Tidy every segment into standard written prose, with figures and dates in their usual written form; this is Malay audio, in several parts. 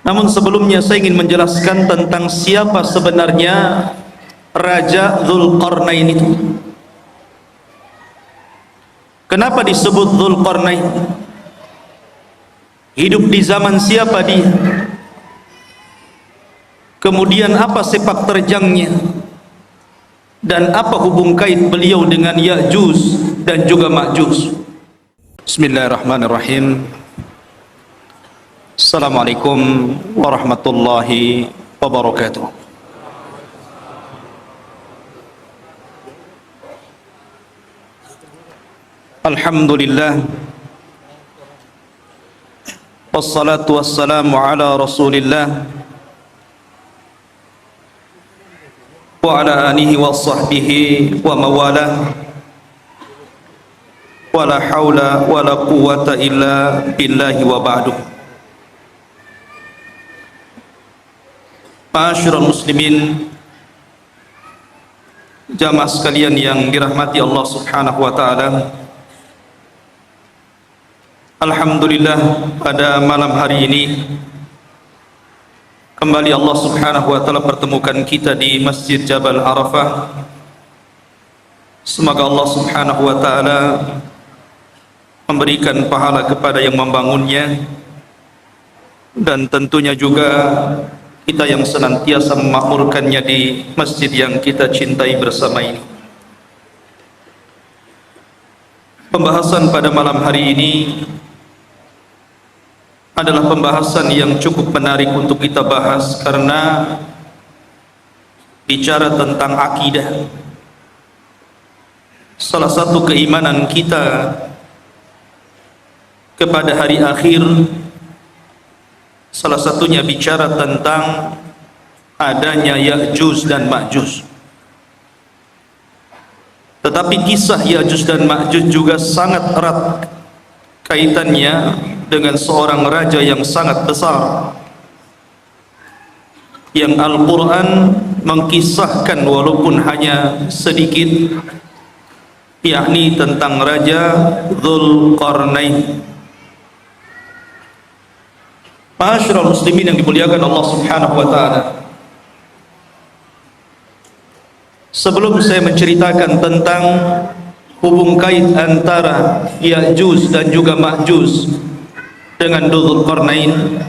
Namun sebelumnya saya ingin menjelaskan tentang siapa sebenarnya Raja Dzulqarnain itu. Kenapa disebut Dzulqarnain? Hidup di zaman siapa dia? Kemudian apa sepak terjangnya? Dan apa hubung kait beliau dengan Ya'juj dan juga Ma'juj? Bismillahirrahmanirrahim. Assalamualaikum warahmatullahi wabarakatuh. Alhamdulillah, wassalatu wassalamu ala rasulillah wa ala alihi wa sahbihi wa mawalah, wa la hawla wa la quwwata illa billahi wa ba'du. Ma'asyiral muslimin, jamaah sekalian yang dirahmati Allah Subhanahu wa taala. Alhamdulillah, pada malam hari ini kembali Allah Subhanahu wa taala pertemukan kita di Masjid Jabal Arafah. Semoga Allah Subhanahu wa taala memberikan pahala kepada yang membangunnya, dan tentunya juga kita yang senantiasa memakmurkannya di masjid yang kita cintai bersama ini. Pembahasan pada malam hari ini adalah pembahasan yang cukup menarik untuk kita bahas, karena bicara tentang akidah, salah satu keimanan kita kepada hari akhir, salah satunya bicara tentang adanya Ya'juj dan Ma'juj. Tetapi kisah Ya'juj dan Ma'juj juga sangat erat kaitannya dengan seorang raja yang sangat besar, yang Al-Quran mengkisahkan walaupun hanya sedikit, yakni tentang Raja Dzulqarnain. Ma'asyiral muslimin yang dimuliakan Allah Subhanahu wa taala, sebelum saya menceritakan tentang hubung kait antara Ya'juj dan juga Ma'juj dengan Dzulqarnain,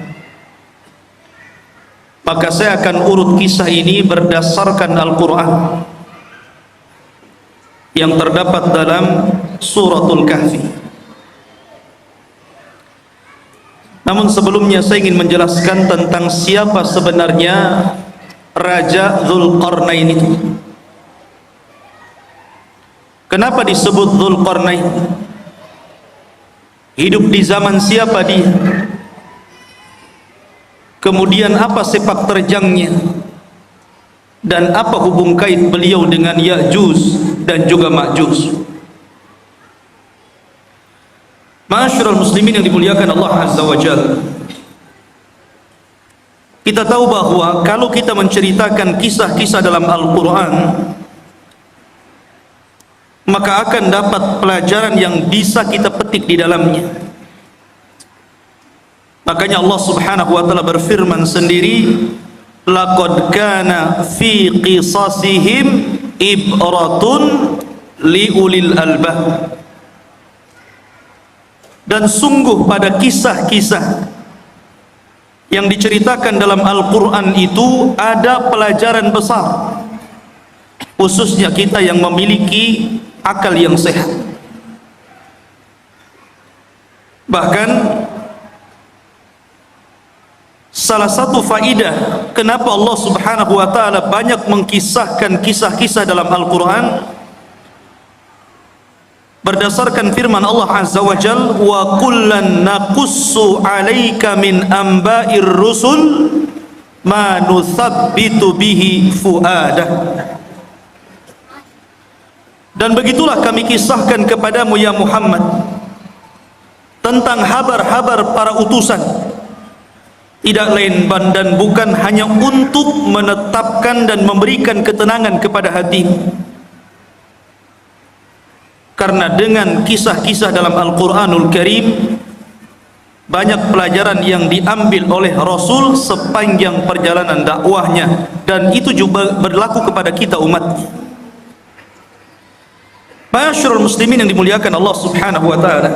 maka saya akan urut kisah ini berdasarkan Al-Quran yang terdapat dalam Suratul Kahfi. Namun sebelumnya saya ingin menjelaskan tentang siapa sebenarnya Raja Dzulqarnain itu. Kenapa disebut Dzulqarnain? Hidup di zaman siapa dia? Kemudian apa sepak terjangnya? Dan apa hubung kait beliau dengan Ya'juj dan juga Ma'juj? Ma'asyiral muslimin yang dimuliakan Allah Azza wa Jalla, kita tahu bahwa kalau kita menceritakan kisah-kisah dalam Al-Quran, maka akan dapat pelajaran yang bisa kita petik di dalamnya. Makanya Allah Subhanahu wa taala berfirman sendiri, laqad kana fi qisasihim ibratun liulil albab. Dan sungguh pada kisah-kisah yang diceritakan dalam Al-Quran itu ada pelajaran besar, khususnya kita yang memiliki akal yang sehat. Bahkan salah satu faidah kenapa Allah Subhanahu wa taala banyak mengkisahkan kisah-kisah dalam Al-Quran, berdasarkan firman Allah Azza wa Jalla, wa kullan naqussu 'alaika min amba'ir rusul ma nuthabbitu bihi fuadah. Dan begitulah kami kisahkan kepadamu ya Muhammad tentang habar-habar para utusan, tidak lain dan bukan hanya untuk menetapkan dan memberikan ketenangan kepada hatimu. Karena dengan kisah-kisah dalam Al-Quranul Karim banyak pelajaran yang diambil oleh Rasul sepanjang perjalanan dakwahnya, dan itu juga berlaku kepada kita umatnya. Ma'asyiral muslimin yang dimuliakan Allah Subhanahu wa taala.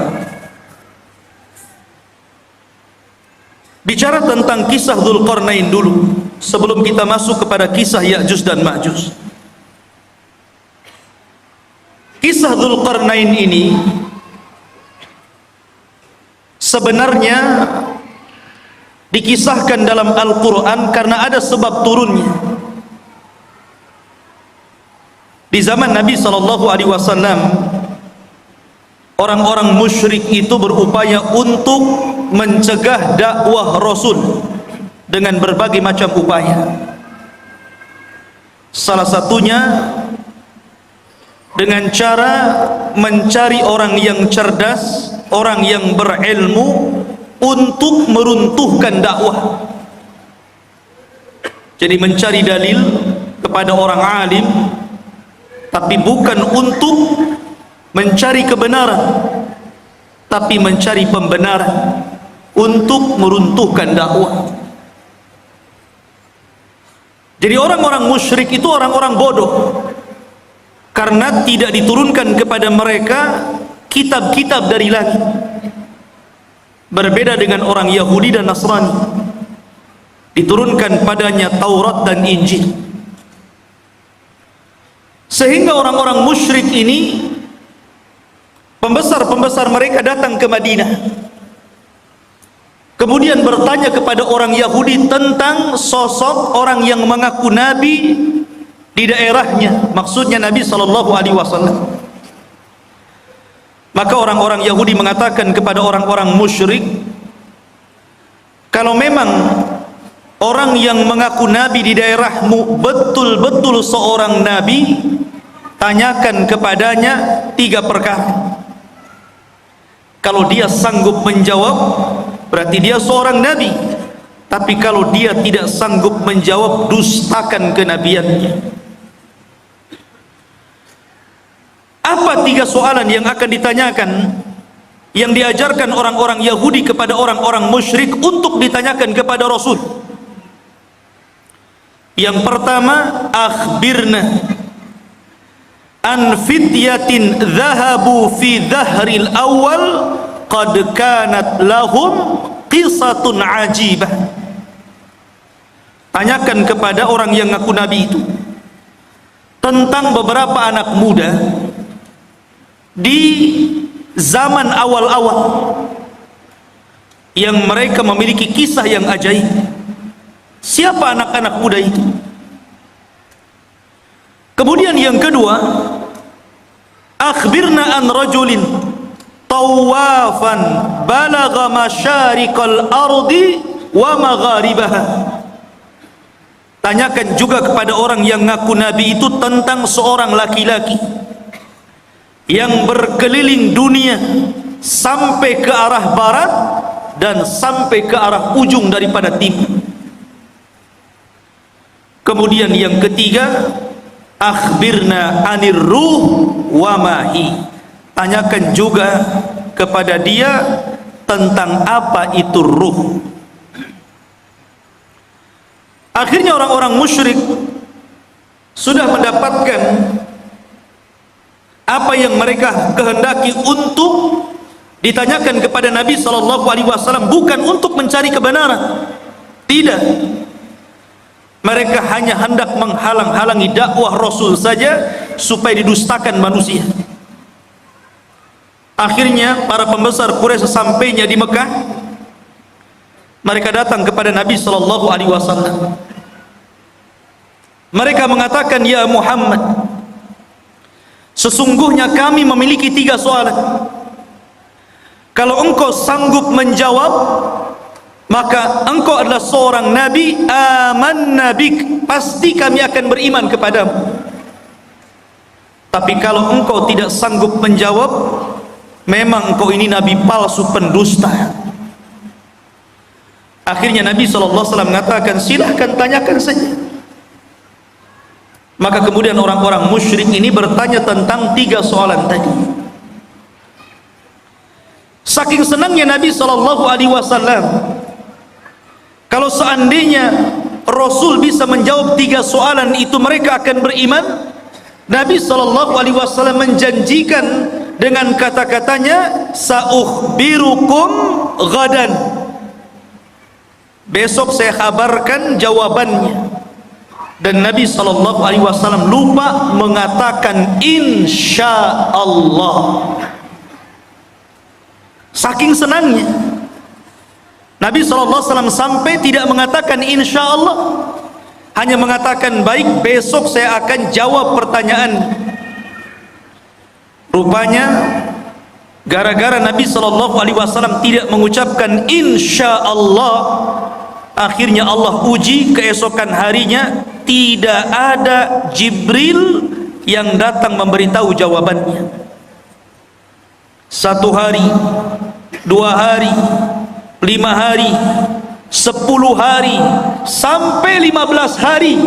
Bicara tentang kisah Dzulqarnain dulu sebelum kita masuk kepada kisah Ya'juj dan Ma'juj. Kisah Dzulqarnain ini sebenarnya dikisahkan dalam Al-Quran karena ada sebab turunnya. Di zaman Nabi SAW, orang-orang musyrik itu berupaya untuk mencegah dakwah Rasul dengan berbagai macam upaya. Salah satunya dengan cara mencari orang yang cerdas, orang yang berilmu untuk meruntuhkan dakwah. Jadi mencari dalil kepada orang alim, tapi bukan untuk mencari kebenaran, tapi mencari pembenaran untuk meruntuhkan dakwah. Jadi orang-orang musyrik itu orang-orang bodoh, karena tidak diturunkan kepada mereka kitab-kitab dari langit. Berbeda dengan orang Yahudi dan Nasrani, diturunkan padanya Taurat dan Injil. Sehingga orang-orang musyrik ini, pembesar-pembesar mereka datang ke Madinah, kemudian bertanya kepada orang Yahudi tentang sosok orang yang mengaku nabi di daerahnya, maksudnya Nabi SAW. Maka orang-orang Yahudi mengatakan kepada orang-orang musyrik, kalau memang orang yang mengaku nabi di daerahmu betul-betul seorang nabi, tanyakan kepadanya 3 perkara. Kalau dia sanggup menjawab, berarti dia seorang nabi. Tapi kalau dia tidak sanggup menjawab, dustakan kenabiannya. Apa 3 soalan yang akan ditanyakan, yang diajarkan orang-orang Yahudi kepada orang-orang musyrik untuk ditanyakan kepada Rasul? Yang pertama, akhbirna an fityatin dhahabu fi dhahril awal qad kanat lahum qisatun ajibah. Tanyakan kepada orang yang ngaku nabi itu tentang beberapa anak muda di zaman awal-awal yang mereka memiliki kisah yang ajaib. Siapa anak-anak muda itu? Kemudian yang kedua, akhbirna an rajulin tawafan balagha masyariqal ardi wa magharibaha. Tanyakan juga kepada orang yang ngaku nabi itu tentang seorang laki-laki yang berkeliling dunia sampai ke arah barat dan sampai ke arah ujung daripada timur. Kemudian yang ketiga, akhbirna anir ruh wa mahi. Tanyakan juga kepada dia tentang apa itu ruh. Akhirnya orang-orang musyrik sudah mendapatkan apa yang mereka kehendaki untuk ditanyakan kepada Nabi SAW, bukan untuk mencari kebenaran. Tidak. Mereka hanya hendak menghalang-halangi dakwah Rasul saja supaya didustakan manusia. Akhirnya para pembesar Quraisy sesampainya di Mekah, mereka datang kepada Nabi SAW. Mereka mengatakan, ya Muhammad, sesungguhnya kami memiliki 3 soalan. Kalau engkau sanggup menjawab, maka engkau adalah seorang nabi, amanna bik, pasti kami akan beriman kepadamu. Tapi kalau engkau tidak sanggup menjawab, memang engkau ini nabi palsu, pendusta. Akhirnya Nabi SAW mengatakan, silahkan tanyakan saja. Maka kemudian orang-orang musyrik ini bertanya tentang 3 soalan tadi. Saking senangnya Nabi SAW, kalau seandainya Rasul bisa menjawab 3 soalan itu, mereka akan beriman. Nabi SAW menjanjikan dengan kata-katanya, saukhbirukum ghadan, besok saya kabarkan jawabannya. Dan Nabi SAW lupa mengatakan insya Allah. Saking senangnya Nabi SAW sampai tidak mengatakan insya Allah, hanya mengatakan baik, besok saya akan jawab pertanyaan. Rupanya gara-gara Nabi SAW tidak mengucapkan insya Allah, akhirnya Allah uji keesokan harinya, tidak ada Jibril yang datang memberitahu jawabannya. 1 hari, 2 hari, 5 hari, 10 hari, sampai 15 hari,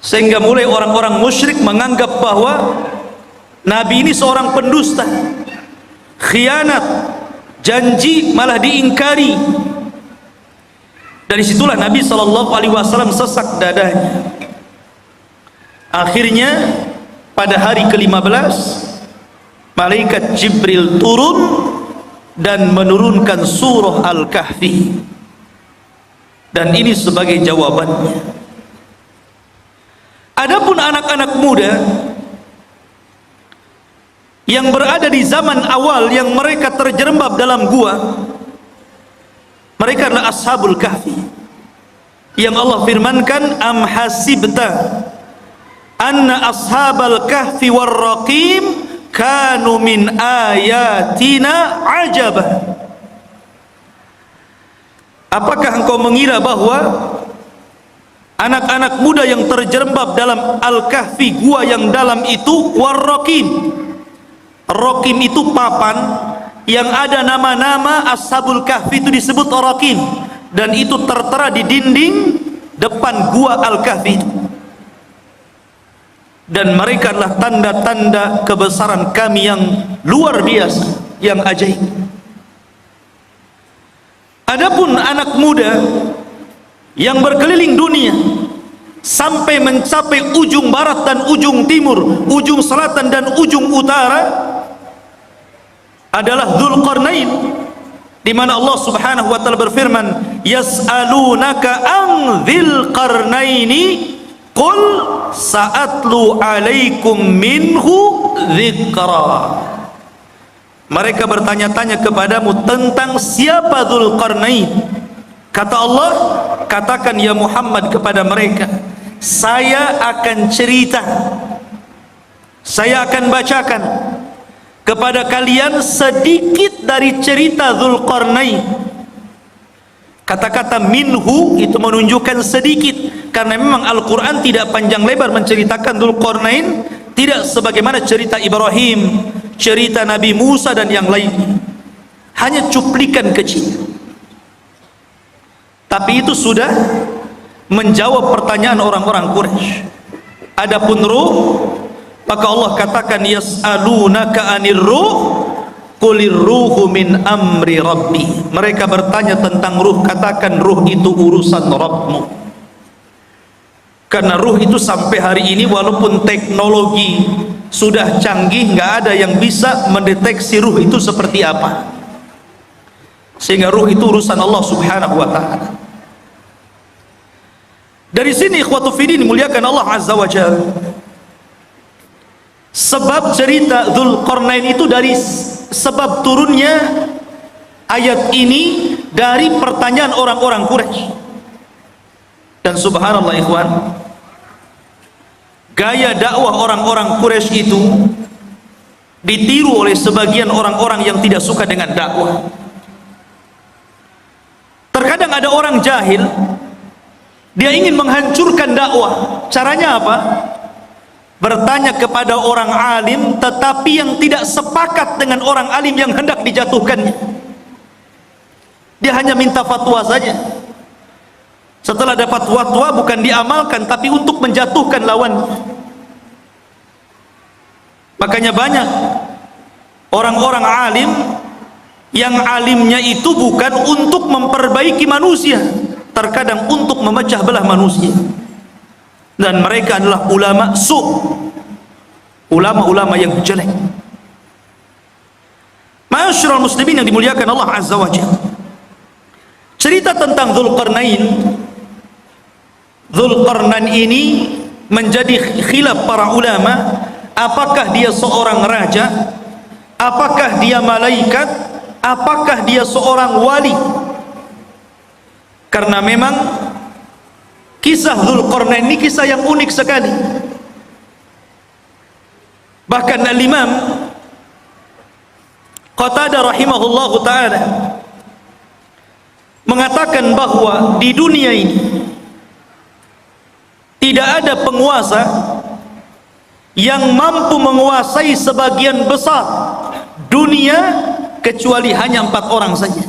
sehingga mulai orang-orang musyrik menganggap bahwa Nabi ini seorang pendusta, khianat, janji malah diingkari. Dari situlah Nabi SAW sesak dadanya. Akhirnya pada hari ke-15 malaikat Jibril turun dan menurunkan surah Al-Kahfi, dan ini sebagai jawabannya. Adapun anak-anak muda yang berada di zaman awal, yang mereka terjerembab dalam gua, mereka adalah Ashabul Kahfi, yang Allah firmankan, am hasibta anna ashabal kahfi warraqim kanu min ayatina ajaba. Apakah engkau mengira bahwa anak-anak muda yang terjerembab dalam Al-Kahfi, gua yang dalam itu, warraqim, raqim itu papan yang ada nama-nama Ashabul Kahfi, itu disebut raqim, dan itu tertera di dinding depan gua Al-Kahfi itu. Dan mereka adalah tanda-tanda kebesaran kami yang luar biasa, yang ajaib. Adapun anak muda yang berkeliling dunia sampai mencapai ujung barat dan ujung timur, ujung selatan dan ujung utara, adalah Dzulqarnain, di mana Allah Subhanahu wa taala berfirman, yas'alunaka an dzil qarnaini qul sa'atlu alaikum minhu dzikra. Mereka bertanya-tanya kepadamu tentang siapa Dzulqarnain. Kata Allah, katakan ya Muhammad kepada mereka, saya akan cerita, saya akan bacakan kepada kalian sedikit dari cerita Dzulqarnain. Kata-kata minhu itu menunjukkan sedikit, karena memang Al-Quran tidak panjang lebar menceritakan Dzulqarnain, tidak sebagaimana cerita Ibrahim, cerita Nabi Musa dan yang lainnya, hanya cuplikan kecil. Tapi itu sudah menjawab pertanyaan orang-orang Quraisy. Adapun ruh, maka Allah katakan yas'alunaka anir ruh qulir ruhu min amri rabbi. Mereka bertanya tentang ruh, katakan ruh itu urusan Rabbmu. Karena ruh itu sampai hari ini walaupun teknologi sudah canggih, nggak ada yang bisa mendeteksi ruh itu seperti apa. Sehingga ruh itu urusan Allah Subhanahu wa taala. Dari sini ikhwatu fiddin dimuliakan Allah Azza wa Jalla, sebab cerita Dzulqarnain itu dari sebab turunnya ayat ini dari pertanyaan orang-orang Quraisy. Dan subhanallah ikhwan, gaya dakwah orang-orang Quraisy itu ditiru oleh sebagian orang-orang yang tidak suka dengan dakwah. Terkadang ada orang jahil, dia ingin menghancurkan dakwah. Caranya apa? Bertanya kepada orang alim, tetapi yang tidak sepakat dengan orang alim yang hendak dijatuhkannya. Dia hanya minta fatwa saja. Setelah dapat fatwa bukan diamalkan, tapi untuk menjatuhkan lawannya. Makanya banyak orang-orang alim yang alimnya itu bukan untuk memperbaiki manusia, terkadang untuk memecah belah manusia. Dan mereka adalah ulama su', ulama-ulama yang jelek. Ma'asyiral muslimin yang dimuliakan Allah Azza wa Jalla, cerita tentang Dzulqarnain ini menjadi khilaf para ulama. Apakah dia seorang raja? Apakah dia malaikat? Apakah dia seorang wali? Karena memang kisah Dzulqarnain ini kisah yang unik sekali. Bahkan Al-Imam Qatadah rahimahullahu ta'ala mengatakan bahwa di dunia ini tidak ada penguasa yang mampu menguasai sebagian besar dunia kecuali hanya 4 orang saja,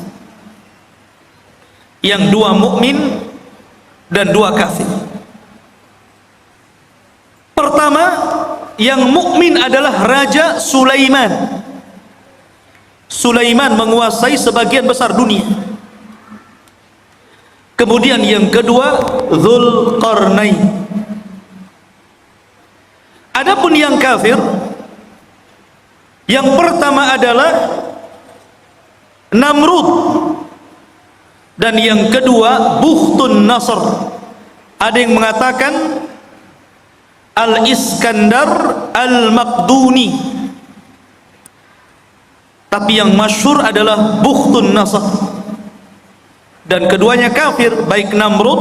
yang 2 mukmin dan 2 kafir. Pertama, yang mukmin adalah Raja Sulaiman. Sulaiman menguasai sebagian besar dunia. Kemudian yang kedua, Dzulqarnain. Adapun yang kafir, yang pertama adalah Namrud, dan yang kedua Bukhtun Nasr. Ada yang mengatakan Al-Iskandar Al-Maqduni, tapi yang masyhur adalah Bukhtun Nasr. Dan keduanya kafir, baik Namrud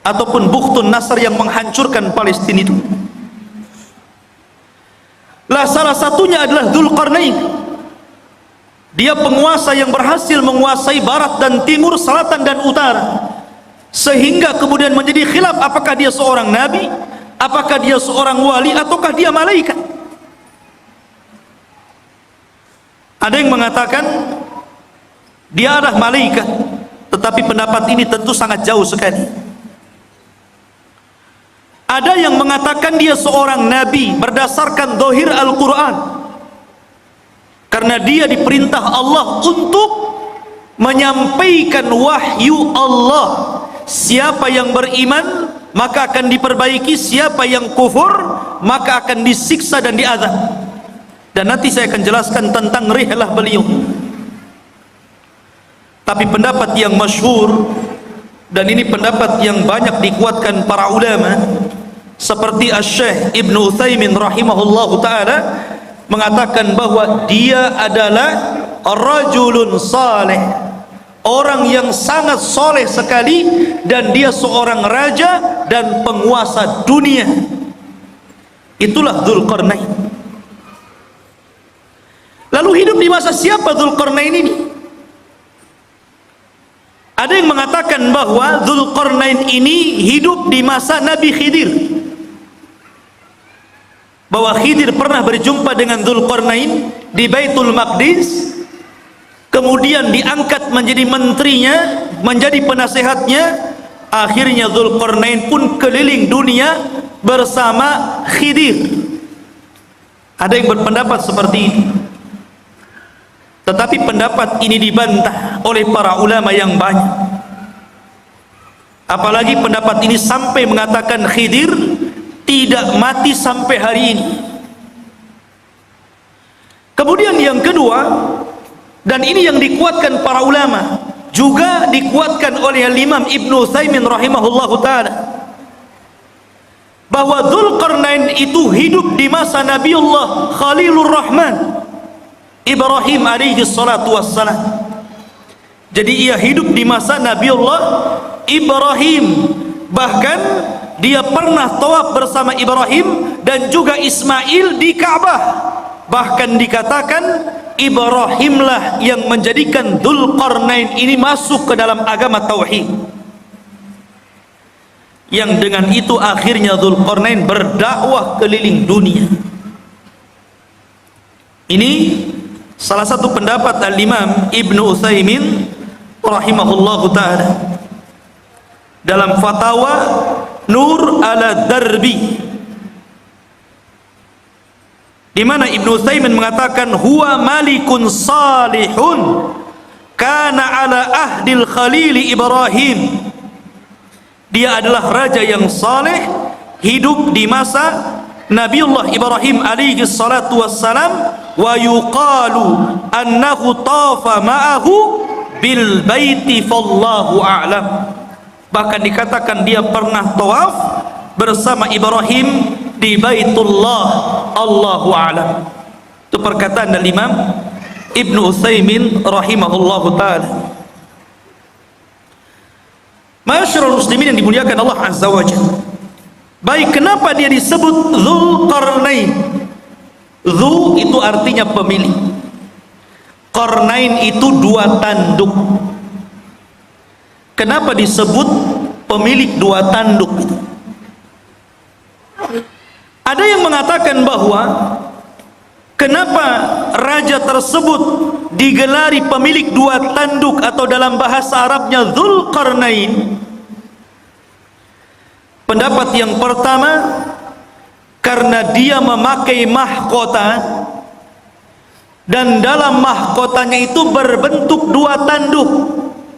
ataupun Bukhtun Nasr yang menghancurkan Palestina itu. Lah salah satunya adalah Dzulqarnain. Dia penguasa yang berhasil menguasai barat dan timur, selatan dan utara, sehingga kemudian menjadi khilaf apakah dia seorang nabi, apakah dia seorang wali, ataukah dia malaikat. Ada yang mengatakan dia adalah malaikat, tetapi pendapat ini tentu sangat jauh sekali. Ada yang mengatakan dia seorang nabi berdasarkan zahir Al-Quran, karena dia diperintah Allah untuk menyampaikan wahyu Allah. Siapa yang beriman maka akan diperbaiki, siapa yang kufur maka akan disiksa dan diazab. Dan nanti saya akan jelaskan tentang rihlah beliau. Tapi pendapat yang masyhur, dan ini pendapat yang banyak dikuatkan para ulama, seperti Asy-Syaikh Ibnu Utsaimin rahimahullahu ta'ala, mengatakan bahwa dia adalah rajulun saleh, orang yang sangat soleh sekali, dan dia seorang raja dan penguasa dunia. Itulah Dzulqarnain. Lalu hidup di masa siapa Dzulqarnain ini? Ada yang mengatakan bahwa Dzulqarnain ini hidup di masa Nabi Khidir, bahwa Khidir pernah berjumpa dengan Dzulqarnain di Baitul Maqdis, kemudian diangkat menjadi menterinya, menjadi penasehatnya. Akhirnya Dzulqarnain pun keliling dunia bersama Khidir. Ada yang berpendapat seperti itu, tetapi pendapat ini dibantah oleh para ulama yang banyak. Apalagi pendapat ini sampai mengatakan Khidir tidak mati sampai hari ini. Kemudian yang kedua, dan ini yang dikuatkan para ulama, juga dikuatkan oleh Imam Ibnu Utsaimin rahimahullahu ta'ala, bahwa Dzulqarnain itu hidup di masa Nabiullah Khalilur Rahman Ibrahim alaihi salatu wassalam. Jadi ia hidup di masa Nabiullah Ibrahim. Bahkan dia pernah tawaf bersama Ibrahim dan juga Ismail di Ka'bah. Bahkan dikatakan Ibrahimlah yang menjadikan Dzulqarnain ini masuk ke dalam agama tauhid. Yang dengan itu akhirnya Dzulqarnain berdakwah keliling dunia. Ini salah satu pendapat Al-Imam Ibnu Utsaimin rahimahullahu ta'ala dalam fatwa Nur ala Darbi. di mana Ibnu Utsaimin mengatakan huwa malikun salihun kana ala ahdil khalil Ibrahim. Dia adalah raja yang saleh, hidup di masa Nabiullah Ibrahim alaihi salatu wassalam, wa yuqalu annahu tafa ma'ahu bil baiti fallahu a'lam. Bahkan dikatakan dia pernah tawaf bersama Ibrahim di Baitullah, Allahu a'lam. Itu perkataan dari Imam Ibnu Utsaimin rahimahullahu taala. Masyarul muslimin yang dimuliakan Allah azza wajalla. Baik, kenapa dia disebut Dzulqarnain? Dzu itu artinya pemilik, Qarnain itu dua tanduk. Kenapa disebut pemilik dua tanduk itu? Ada yang mengatakan bahwa kenapa raja tersebut digelari pemilik dua tanduk atau dalam bahasa Arabnya Dzulqarnain? Pendapat yang pertama, karena dia memakai mahkota, dan dalam mahkotanya itu berbentuk dua tanduk.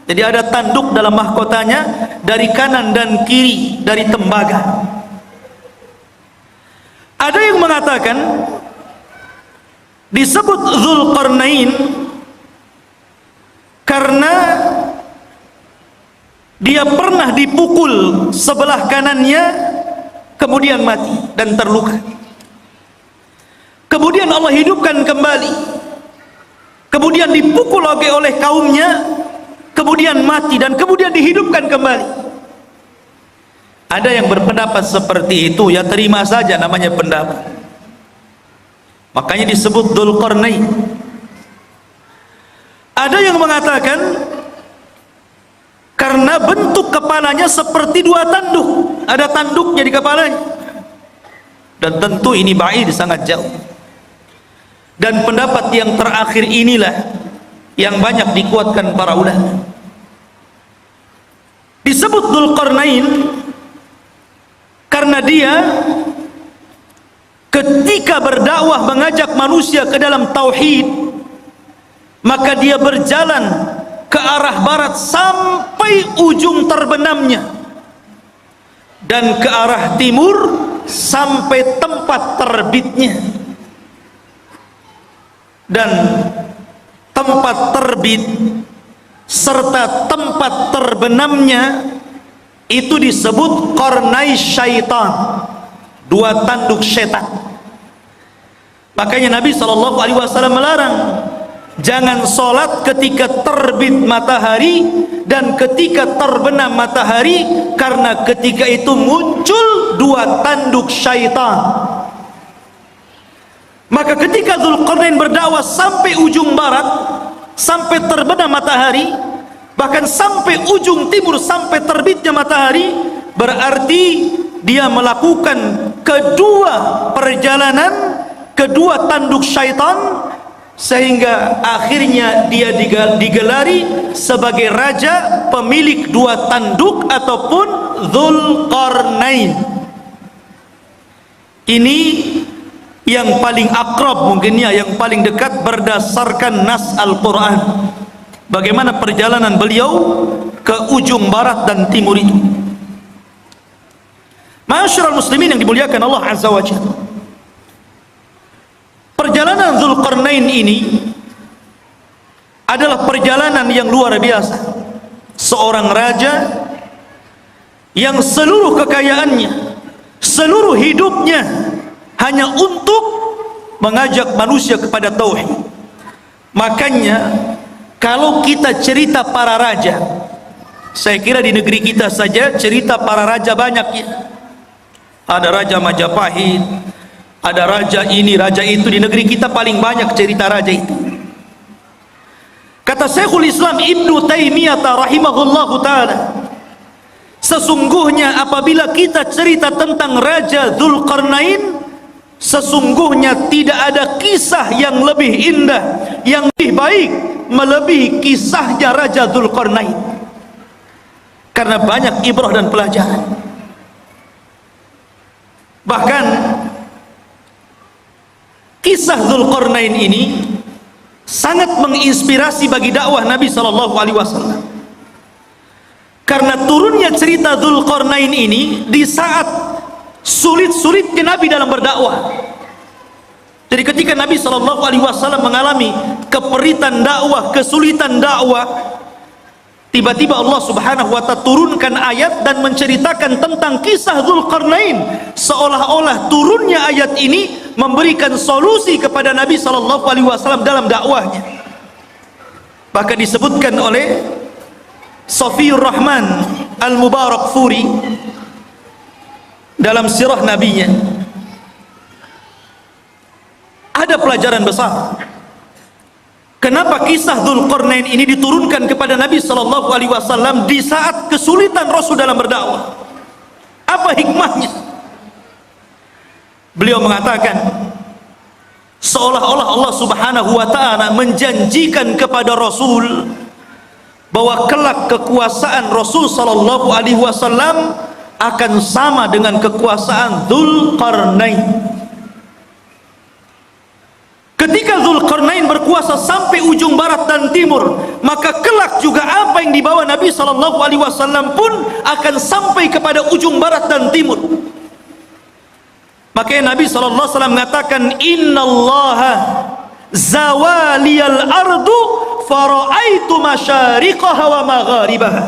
Jadi ada tanduk dalam mahkotanya dari kanan dan kiri, dari tembaga. Ada yang mengatakan disebut Dzulqarnain karena dia pernah dipukul sebelah kanannya, kemudian mati dan terluka. Kemudian Allah hidupkan kembali, kemudian dipukul lagi oleh kaumnya, kemudian mati dan kemudian dihidupkan kembali. Ada yang berpendapat seperti itu, ya terima saja, namanya pendapat. Makanya disebut Dzulqarnain. Ada yang mengatakan karena bentuk kepalanya seperti dua tanduk, ada tanduknya di kepalanya, dan tentu ini ba'id, sangat jauh. Dan pendapat yang terakhir inilah yang banyak dikuatkan para ulama. Disebut Dzulqarnain karena dia ketika berdakwah mengajak manusia ke dalam tauhid, maka dia berjalan ke arah barat sampai ujung terbenamnya, dan ke arah timur sampai tempat terbitnya. Dan tempat terbit serta tempat terbenamnya itu disebut qarnai syaitan, dua tanduk setan. Makanya Nabi SAW melarang jangan sholat ketika terbit matahari dan ketika terbenam matahari, karena ketika itu muncul dua tanduk syaitan. Maka ketika Dzulqarnain berdakwah sampai ujung barat, sampai terbenam matahari, bahkan sampai ujung timur, sampai terbitnya matahari, berarti dia melakukan kedua perjalanan, kedua tanduk syaitan, sehingga akhirnya dia digelari sebagai raja pemilik dua tanduk ataupun Dzulqarnain. Ini yang paling akrab mungkinnya, yang paling dekat berdasarkan nas Al-Quran, bagaimana perjalanan beliau ke ujung barat dan timur itu. Masyarul muslimin yang dimuliakan Allah Azza wa Jalla, perjalanan Dzulqarnain ini adalah perjalanan yang luar biasa. Seorang raja yang seluruh kekayaannya, seluruh hidupnya hanya untuk mengajak manusia kepada tauhid. Makanya kalau kita cerita para raja, saya kira di negeri kita saja cerita para raja banyak ya. Ada Raja Majapahit, ada raja ini, raja itu. Di negeri kita paling banyak cerita raja itu. Kata Syekhul Islam Ibnu Taimiyah rahimahullahu taala, sesungguhnya apabila kita cerita tentang Raja Dzulqarnain, sesungguhnya tidak ada kisah yang lebih indah, yang lebih baik melebihi kisahnya Raja Dzulqarnain, karena banyak ibrah dan pelajaran. Bahkan Kisah Dzulqarnain ini sangat menginspirasi bagi dakwah Nabi SAW, karena turunnya cerita Dzulqarnain ini di saat sulit-sulitnya Nabi dalam berdakwah. Jadi ketika Nabi SAW mengalami keperitan dakwah, kesulitan dakwah, tiba-tiba Allah Subhanahu wa ta'ala turunkan ayat dan menceritakan tentang kisah Dzulqarnain, seolah-olah turunnya ayat ini memberikan solusi kepada Nabi SAW dalam dakwahnya. Bahkan disebutkan oleh Safiyur Rahman Al-Mubarakfuri dalam sirah nabinya, ada pelajaran besar. Kenapa kisah Dzulqarnain ini diturunkan kepada Nabi SAW di saat kesulitan Rasul dalam berdakwah? Apa hikmahnya? Beliau mengatakan, seolah-olah Allah Subhanahu wa ta'ala menjanjikan kepada Rasul bahwa kelak kekuasaan Rasul SAW akan sama dengan kekuasaan Dzulqarnain. Ketika Dzulqarnain berkuasa sampai ujung barat dan timur, maka kelak juga apa yang dibawa Nabi SAW pun akan sampai kepada ujung barat dan timur. Makanya Nabi SAW mengatakan, innallaha zawaliyal ardu fara'aitu masyariqaha wa magharibaha.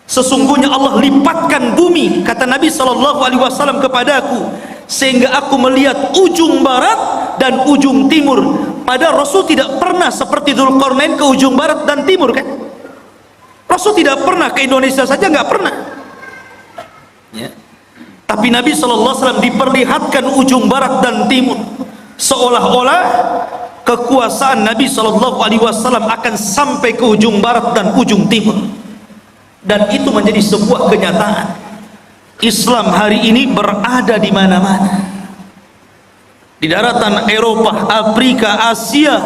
Sesungguhnya Allah lipatkan bumi, kata Nabi SAW kepadaku, sehingga aku melihat ujung barat dan ujung timur. Padahal Rasul tidak pernah seperti Dzulqarnain ke ujung barat dan timur, kan? Rasul tidak pernah ke Indonesia saja, nggak pernah ya. Tapi Nabi SAW diperlihatkan ujung barat dan timur, seolah-olah kekuasaan Nabi SAW akan sampai ke ujung barat dan ujung timur. Dan itu menjadi sebuah kenyataan. Islam hari ini berada di mana-mana, di daratan Eropa, Afrika, Asia,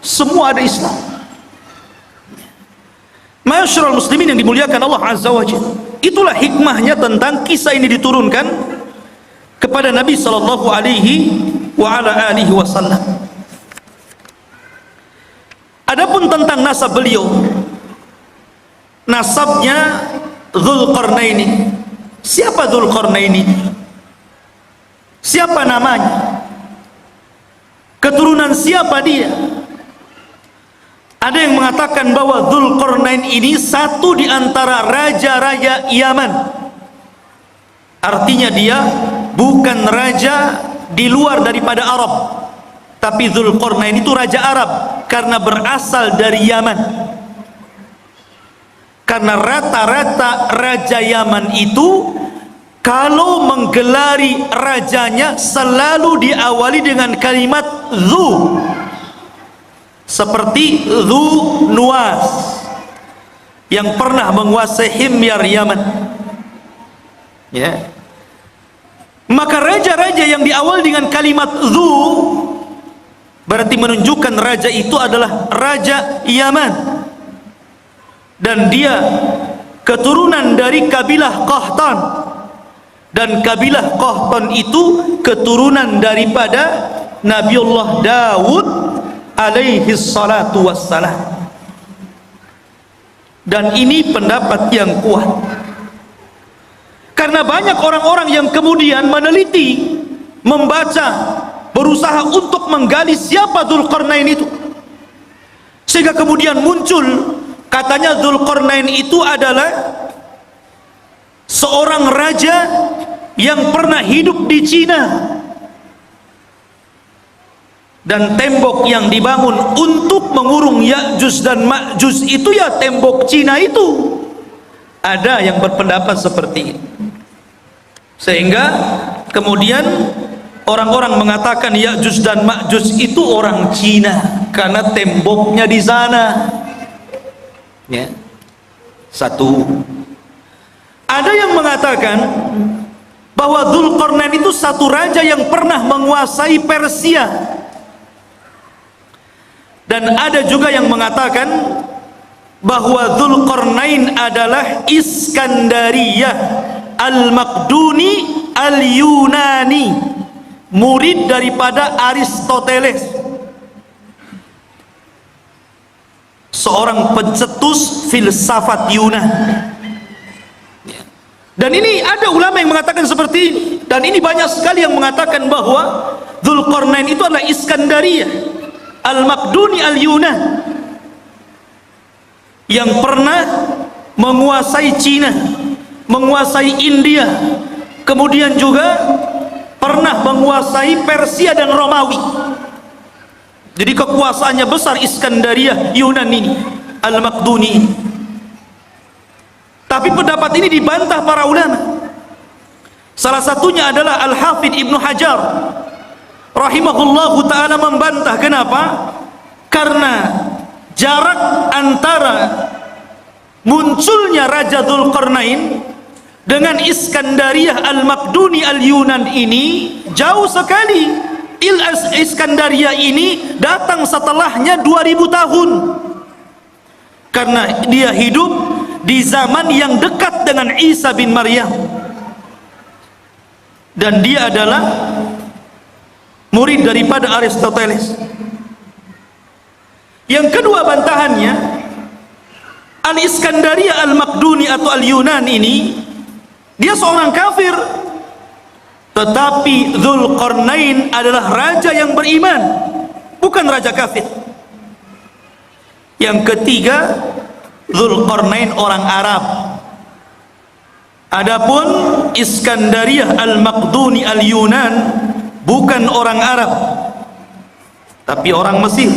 semua ada Islam. Ma'asyiral muslimin yang dimuliakan Allah Azza wa Jalla, itulah hikmahnya tentang kisah ini diturunkan kepada Nabi sallallahu alaihi wa ala alihi wasallam. Adapun tentang nasab beliau, nasabnya Dzulqarnain. Siapa Dzulqarnain ini? Siapa namanya? Keturunan siapa dia? Ada yang mengatakan bahwa Dzulqarnain ini satu di antara raja-raja Yaman. Artinya dia bukan raja di luar daripada Arab, tapi Dzulqarnain itu raja Arab karena berasal dari Yaman. Karena rata-rata raja Yaman itu kalau menggelari rajanya selalu diawali dengan kalimat Dzu, seperti Dzu Nuwas yang pernah menguasai Himyar Yaman ya. Maka raja-raja yang diawali dengan kalimat Dzu berarti menunjukkan raja itu adalah raja Yaman, dan dia keturunan dari kabilah Qahtan, dan kabilah Qahtan itu keturunan daripada Nabiullah Daud alaihi salatu wassalam. Dan ini pendapat yang kuat, karena banyak orang-orang yang kemudian meneliti, membaca, berusaha untuk menggali siapa Dzulqarnain itu, sehingga kemudian muncul katanya Dzulqarnain itu adalah seorang raja yang pernah hidup di Cina, dan tembok yang dibangun untuk mengurung Ya'juj dan Ma'juj itu ya tembok Cina itu. Ada yang berpendapat seperti itu, sehingga kemudian orang-orang mengatakan Ya'juj dan Ma'juj itu orang Cina karena temboknya di sana ya. Satu. Ada yang mengatakan bahwa Dzulqarnain itu satu raja yang pernah menguasai Persia, dan ada juga yang mengatakan bahwa Dzulqarnain adalah Iskandariyah Al-Maqduni Al-Yunani, murid daripada Aristoteles, seorang pencetus filsafat Yunan. Dan ini ada ulama yang mengatakan seperti ini, dan ini banyak sekali yang mengatakan bahwa Dzulqarnain itu adalah Iskandariyah Al-Maqduni Al-Yunan yang pernah menguasai Cina, menguasai India, kemudian juga pernah menguasai Persia dan Romawi. Jadi kekuasaannya besar Iskandariyah Yunan ini, Al-Maqduni ini. Tapi pendapat ini dibantah para ulama. Salah satunya adalah Al-Hafidh Ibnu Hajar rahimahullahu ta'ala membantah. Kenapa? Karena jarak antara munculnya Raja Dzulqarnain dengan Iskandariyah Al-Maqduni Al-Yunan ini jauh sekali. Iskandariyah ini datang setelahnya 2000 tahun, karena dia hidup di zaman yang dekat dengan Isa bin Maryam, dan dia adalah murid daripada Aristoteles. Yang kedua bantahannya, Al-Iskandariyah Al-Maqduni atau Al-Yunan ini dia seorang kafir, tetapi Dzulqarnain adalah raja yang beriman, bukan raja kafir. Yang ketiga, Dzulqarnain orang Arab. Adapun Iskandariyah Al-Maqduni Al-Yunan bukan orang Arab, tapi orang Mesir.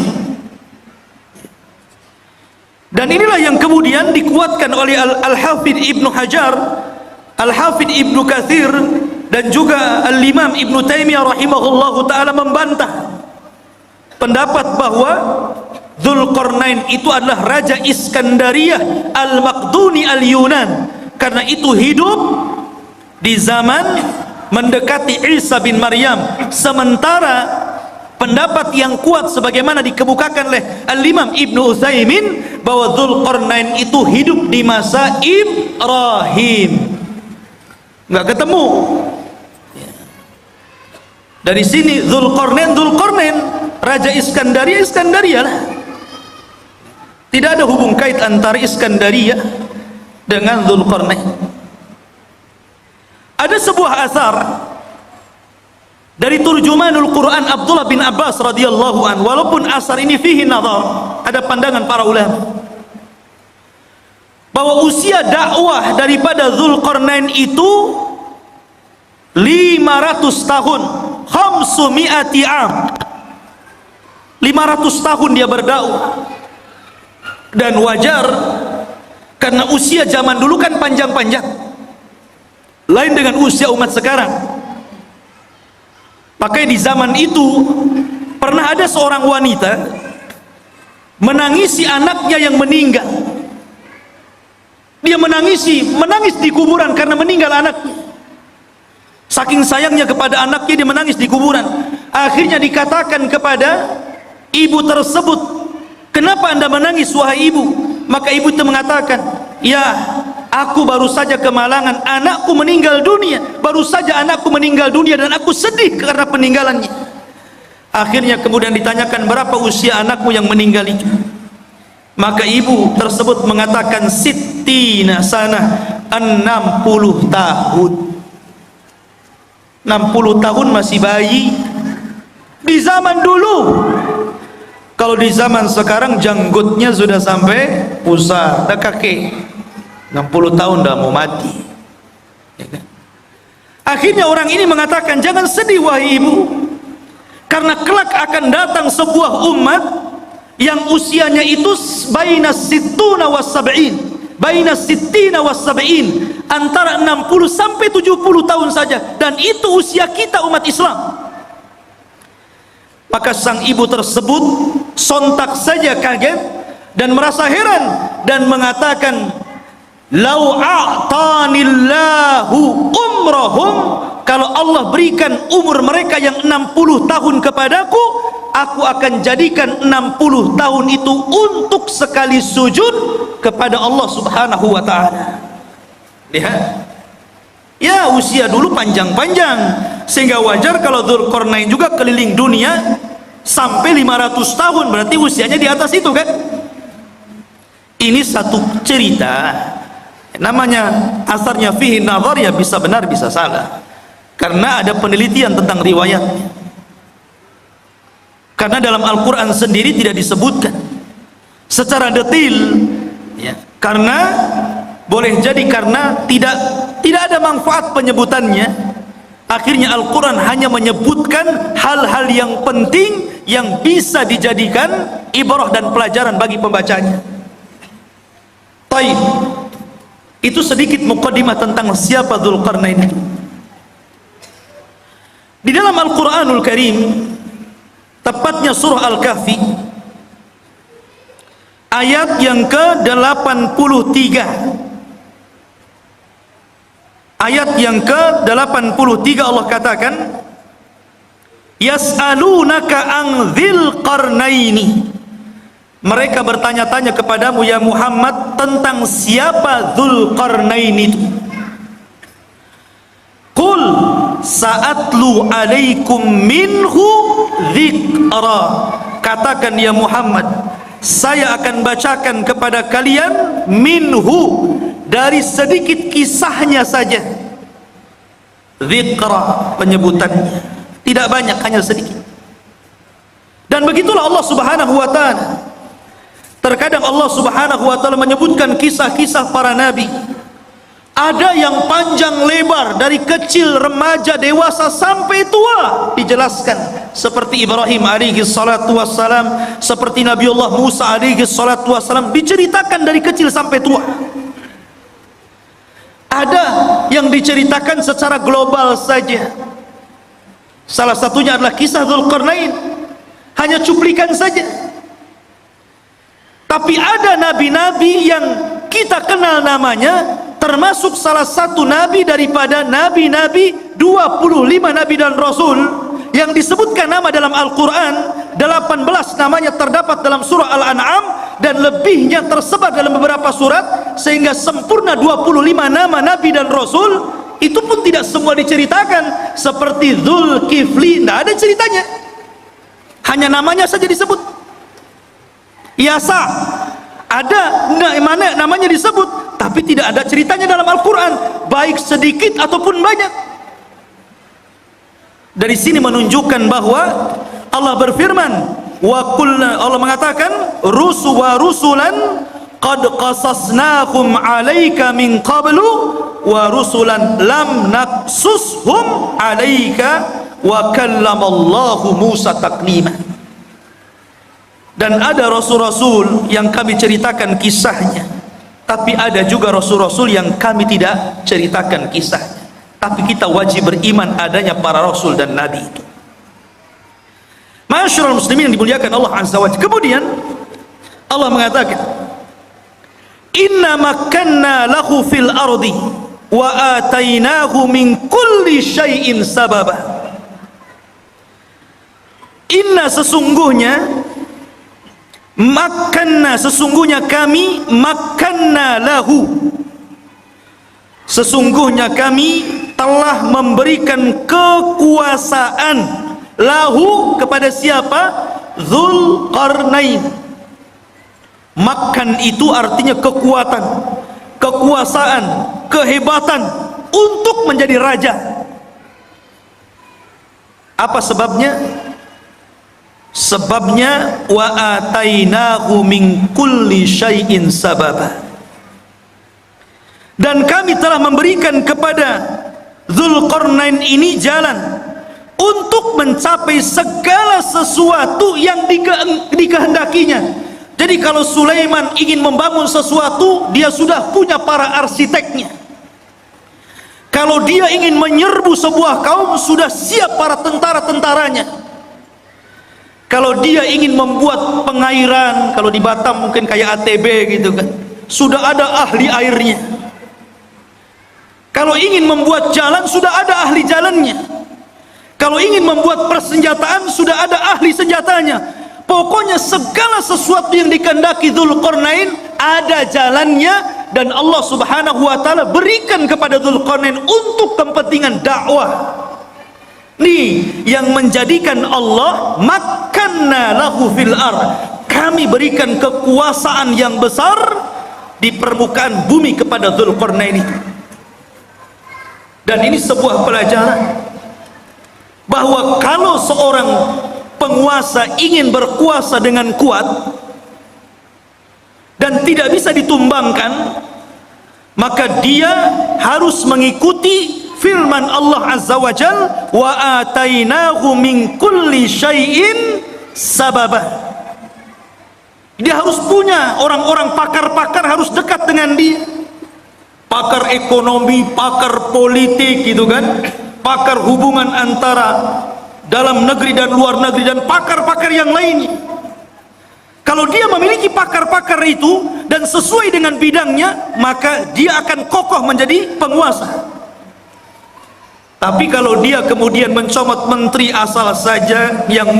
Dan inilah yang kemudian dikuatkan oleh Al-Hafidh Ibnu Hajar, Al-Hafidh Ibnu Katsir, dan juga Al-Imam Ibnu Taimiyah rahimahullahu ta'ala membantah pendapat bahwa Dzulqarnain itu adalah Raja Iskandariyah Al-Maqduni Al-Yunan, karena itu hidup di zaman mendekati Isa bin Maryam. Sementara pendapat yang kuat sebagaimana dikemukakan oleh Al-Imam Ibnu Utsaimin bahwa Dzulqarnain itu hidup di masa Ibrahim. Nggak ketemu. Dari sini Dzulqarnain Raja Iskandariyah lah. Tidak ada hubung kait antara Iskandariyah dengan Dzulqarnain. Ada sebuah asar dari turjumanul Quran Abdullah bin Abbas radhiyallahu an, walaupun asar ini fihi nazar, ada pandangan para ulama bahwa usia dakwah daripada Dzulqarnain itu 500 tahun, 500 am, 500 tahun dia berdakwah. Dan wajar, karena usia zaman dulu kan panjang-panjang, lain dengan usia umat sekarang. Makanya di zaman itu pernah ada seorang wanita menangisi anaknya yang meninggal. Dia menangis di kuburan karena meninggal anaknya. Saking sayangnya kepada anaknya, dia menangis di kuburan. Akhirnya dikatakan kepada ibu tersebut, "Kenapa Anda menangis wahai ibu?" Maka ibu itu mengatakan, "Ya, aku baru saja kemalangan, anakku meninggal dunia. Baru saja anakku meninggal dunia dan aku sedih karena peninggalannya." Akhirnya kemudian ditanyakan, "Berapa usia anakmu yang meninggal itu?" Maka ibu tersebut mengatakan, "Sittina sana, 60 tahun." 60 tahun masih bayi di zaman dulu. Kalau di zaman sekarang janggutnya sudah sampai pusar, dah kakek. 60 tahun dah mau mati. Ya kan? Akhirnya orang ini mengatakan, "Jangan sedih wahai ibu, karena kelak akan datang sebuah umat yang usianya itu baina sittuna was sab'in, baina sittina was sab'in, antara 60 sampai 70 tahun saja, dan itu usia kita umat Islam." Maka sang ibu tersebut sontak saja kaget dan merasa heran dan mengatakan, "Lau a'tanillahu umrahum," kalau Allah berikan umur mereka yang 60 tahun kepadaku, aku akan jadikan 60 tahun itu untuk sekali sujud kepada Allah Subhanahu wa ta'ala. Lihat, ya usia dulu panjang-panjang. sehingga wajar kalau Dzulqarnain juga keliling dunia sampai 500 tahun, berarti usianya di atas itu kan. Ini satu cerita, namanya asarnya fihi nazar, ya bisa benar bisa salah, karena ada penelitian tentang riwayatnya. Karena dalam Al-Quran sendiri tidak disebutkan secara detail, ya. Karena boleh jadi karena tidak ada manfaat penyebutannya, akhirnya Al-Quran hanya menyebutkan hal-hal yang penting yang bisa dijadikan ibrah dan pelajaran bagi pembacanya. Taib, itu sedikit muqaddimah tentang siapa Dzulqarnain itu. Di dalam Al-Quranul Karim, tepatnya surah Al-Kahfi, ayat yang ke-83, ayat yang ke-83 Allah katakan, yas'alunaka an dzil qarnaini, mereka bertanya-tanya kepadamu ya Muhammad tentang siapa Dzulqarnain itu. Qul sa'atlu alaikum minhu dzikra, katakan ya Muhammad, saya akan bacakan kepada kalian minhu, dari sedikit kisahnya saja. Dzikra, penyebutannya tidak banyak, hanya sedikit. Dan begitulah Allah Subhanahu wa taala. Terkadang Allah Subhanahu wa taala menyebutkan kisah-kisah para nabi. Ada yang panjang lebar, dari kecil, remaja, dewasa sampai tua dijelaskan, seperti Ibrahim alaihi salatu wassalam, seperti Nabiullah Musa alaihi salatu wassalam, diceritakan dari kecil sampai tua. Ada yang diceritakan secara global saja. Salah satunya adalah kisah Dzulqarnain, hanya cuplikan saja. Tapi ada nabi-nabi yang kita kenal namanya, termasuk salah satu nabi daripada nabi-nabi 25 nabi dan rasul yang disebutkan nama dalam Al-Quran. 18 namanya terdapat dalam surah Al-An'am, dan lebihnya tersebar dalam beberapa surat, sehingga sempurna 25 nama nabi dan rasul. Itu pun tidak semua diceritakan, seperti Dzulkifli, tidak ada ceritanya, hanya namanya saja disebut. Yasa ada mana namanya disebut, tapi tidak ada ceritanya dalam Al-Quran, baik sedikit ataupun banyak. Dari sini menunjukkan bahwa Allah berfirman, Allah mengatakan rusulan qad qasasnahum alaika min qablu wa rusulan lam naqsushum alaika wa kallamallahu Musa taklima. Dan ada rasul-rasul yang kami ceritakan kisahnya, tapi ada juga rasul-rasul yang kami tidak ceritakan kisahnya, tapi kita wajib beriman adanya para rasul dan nabi itu. Ma'asyiral muslimin yang dimuliakan Allah azza wa jalla. Kemudian Allah mengatakan, inna makkanna lahu fil ardi wa atainahu min kulli syai'in sababa. Inna, sesungguhnya, makanna, sesungguhnya kami, makanna lahu, sesungguhnya kami telah memberikan kekuasaan lahu, kepada siapa? Dzulqarnain. Makan itu artinya kekuatan, kekuasaan, kehebatan untuk menjadi raja. Apa sebabnya? Sebabnya wa atainahu min kulli syai'in sababa, dan kami telah memberikan kepada Dzulqarnain ini jalan untuk mencapai segala sesuatu yang dikehendakinya. Jadi kalau Sulaiman ingin membangun sesuatu, dia sudah punya para arsiteknya. Kalau dia ingin menyerbu sebuah kaum, sudah siap para tentara-tentaranya. Kalau dia ingin membuat pengairan, kalau di Batam mungkin kayak ATB gitu kan, sudah ada ahli airnya. Kalau ingin membuat jalan, sudah ada ahli jalannya. Kalau ingin membuat persenjataan, sudah ada ahli senjatanya. Pokoknya segala sesuatu yang dikehendaki Dzulqarnain ada jalannya, dan Allah Subhanahu wa taala berikan kepada Dzulqarnain untuk kepentingan dakwah. Nih yang menjadikan Allah makkanna lahu fil ardh, kami berikan kekuasaan yang besar di permukaan bumi kepada Dzulqarnain itu. Dan ini sebuah pelajaran bahwa kalau seorang penguasa ingin berkuasa dengan kuat dan tidak bisa ditumbangkan, maka dia harus mengikuti firman Allah Azza wa Jal, wa atainahu min kulli syai'in sababa. Dia harus punya orang-orang pakar-pakar, harus dekat dengan dia, pakar ekonomi, pakar politik gitu kan, pakar hubungan antara dalam negeri dan luar negeri, dan pakar-pakar yang lainnya. Kalau dia memiliki pakar-pakar itu dan sesuai dengan bidangnya, maka dia akan kokoh menjadi penguasa. Tapi kalau dia kemudian mencomot menteri asal saja, yang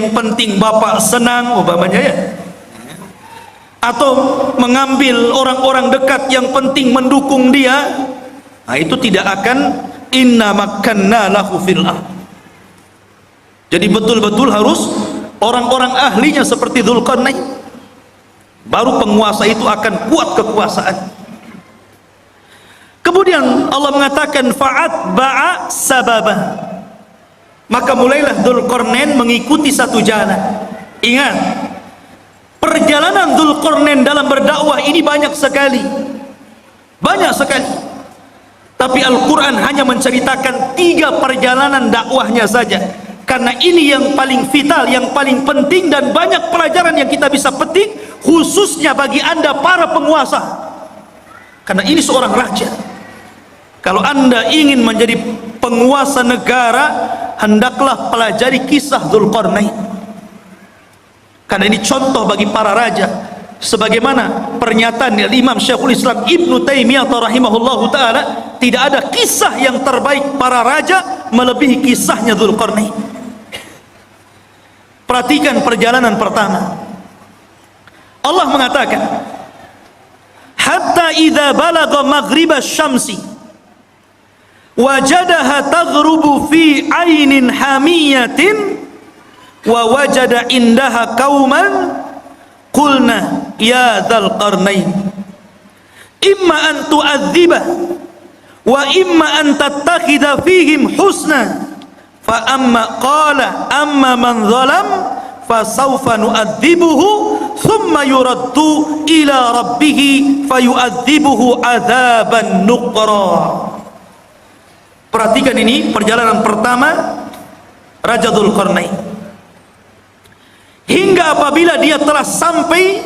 penting bapak senang umpamanya ya, atau mengambil orang-orang dekat yang penting mendukung dia, nah itu tidak akan inna makkanna lahu fil ardh. Jadi betul-betul harus orang-orang ahlinya seperti Dzulqarnain, baru penguasa itu akan kuat kekuasaan. Kemudian Allah mengatakan fa'atba'a sababa, maka mulailah Dzulqarnain mengikuti satu jalan. Ingat, perjalanan Dzulqarnain dalam berdakwah ini banyak sekali, tapi Al-Quran hanya menceritakan 3 perjalanan dakwahnya saja, karena ini yang paling vital, yang paling penting, dan banyak pelajaran yang kita bisa petik khususnya bagi anda para penguasa. Karena ini seorang raja. Kalau anda ingin menjadi penguasa negara, hendaklah pelajari kisah Dzulqarnain, karena ini contoh bagi para raja. Sebagaimana pernyataan Imam Syekhul Islam Ibnu Taimiyah rahimahullahu taala, tidak ada kisah yang terbaik para raja melebihi kisahnya Dzulqarnain. Perhatikan perjalanan pertama. Allah mengatakan, hatta idza balagha maghribasy syamsi wajadaha taghrubu fi ainin hamiyatin wa wajada indaha qauman qulna ya Dzulqarnain imma an tu'adzibah wa imma an tattakhidha fihim husna fa amma qala amma man zalam fa sawfa nu'adzibuhu thumma yuraddu ila rabbih fayu'adzibuhu adzaban nuqra. Perhatikan ini perjalanan pertama Raja Dzulqarnain, hingga apabila dia telah sampai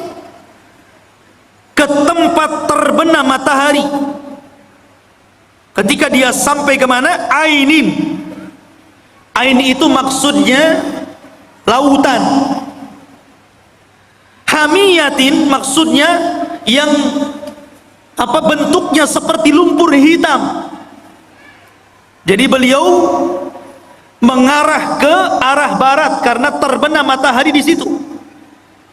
ke tempat terbenam matahari. Ketika dia sampai ke mana? Ainin. Ain itu maksudnya lautan. Hamiyatin maksudnya yang bentuknya seperti lumpur hitam. Jadi beliau mengarah ke arah barat karena terbenam matahari di situ.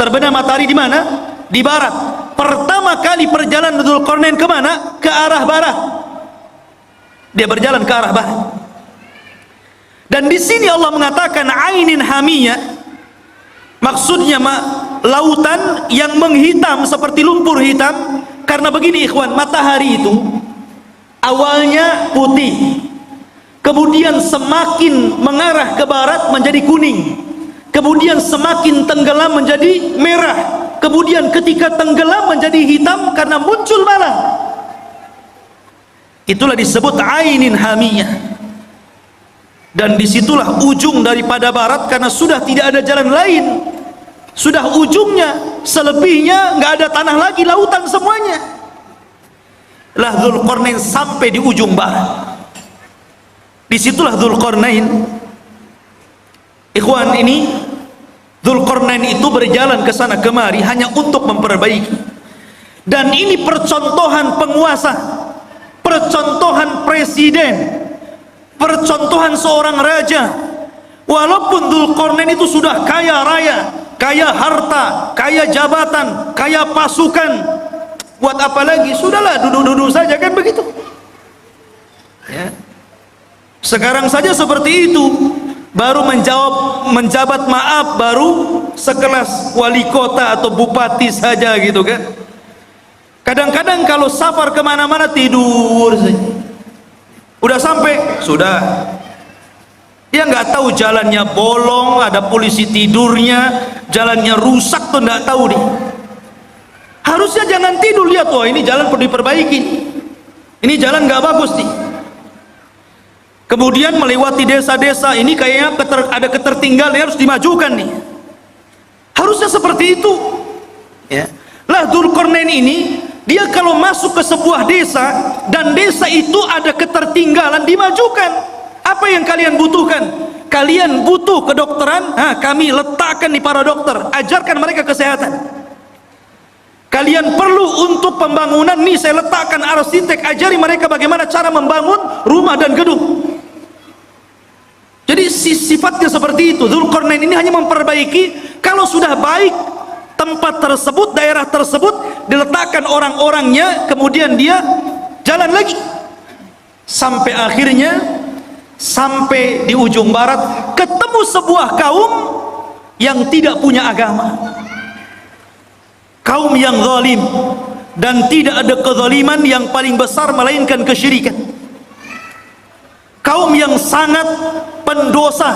Terbenam matahari di mana? Di barat. Pertama kali perjalanan Dzulqarnain ke mana? Ke arah barat. Dia berjalan ke arah barat. Dan di sini Allah mengatakan ainin hamiyah, maksudnya lautan yang menghitam seperti lumpur hitam. Karena begini ikhwan, matahari itu awalnya putih, kemudian semakin mengarah ke barat menjadi kuning, kemudian semakin tenggelam menjadi merah, kemudian ketika tenggelam menjadi hitam karena muncul malam. Itulah disebut ainin hamiyah. Dan disitulah ujung daripada barat, karena sudah tidak ada jalan lain, sudah ujungnya, selebihnya nggak ada tanah lagi, lautan semuanya. Lah Dzulqarnain sampai di ujung barat. Disitulah Dzulqarnain, ikhwan, ini Dzulqarnain itu berjalan ke sana kemari hanya untuk memperbaiki. Dan ini percontohan penguasa, percontohan presiden, percontohan seorang raja. Walaupun Dzulqarnain itu sudah kaya raya, kaya harta, kaya jabatan, kaya pasukan, buat apa lagi? Sudahlah, duduk-duduk saja, kan begitu ya. Sekarang saja seperti itu, baru menjabat maaf baru sekelas wali kota atau bupati saja gitu kan. Kadang-kadang kalau safar kemana-mana tidur saja. Udah sampai, sudah. Dia nggak tahu jalannya bolong, ada polisi tidurnya, jalannya rusak tuh nggak tahu deh. Harusnya jangan tidur, lihat tuh ini jalan perlu diperbaiki, ini jalan nggak bagus nih. Kemudian melewati desa-desa, ini kayaknya ada ketertinggalan, harus dimajukan nih. Harusnya seperti itu. Ya. Lah Dzulqarnain ini, dia kalau masuk ke sebuah desa dan desa itu ada ketertinggalan, dimajukan. Apa yang kalian butuhkan? Kalian butuh kedokteran? Kami letakkan di para dokter, ajarkan mereka kesehatan. Kalian perlu untuk pembangunan, nih saya letakkan arsitek, ajari mereka bagaimana cara membangun rumah dan gedung. Jadi sifatnya seperti itu. Dzulqarnain ini hanya memperbaiki. Kalau sudah baik tempat tersebut, daerah tersebut, diletakkan orang-orangnya, kemudian dia jalan lagi sampai akhirnya, sampai di ujung barat ketemu sebuah kaum yang tidak punya agama, kaum yang zalim, dan tidak ada kezaliman yang paling besar melainkan kesyirikan. Kaum yang sangat pendosa,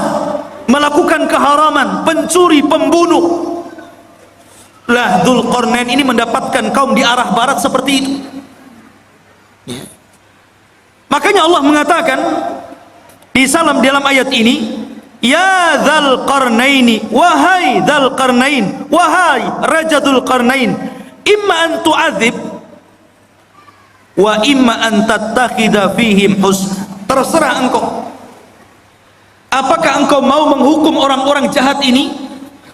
melakukan keharaman, pencuri, pembunuh. Lah Dzulqarnain ini mendapatkan kaum di arah barat seperti itu. Ya. Makanya Allah mengatakan di dalam ayat ini, ya Dzulqarnaini, wahai Dzulqarnain, wahai Raja Dzulqarnain, imma an tu'adzib wa imma an tattakhidha fihim husna. Terserah engkau, apakah engkau mau menghukum orang-orang jahat ini,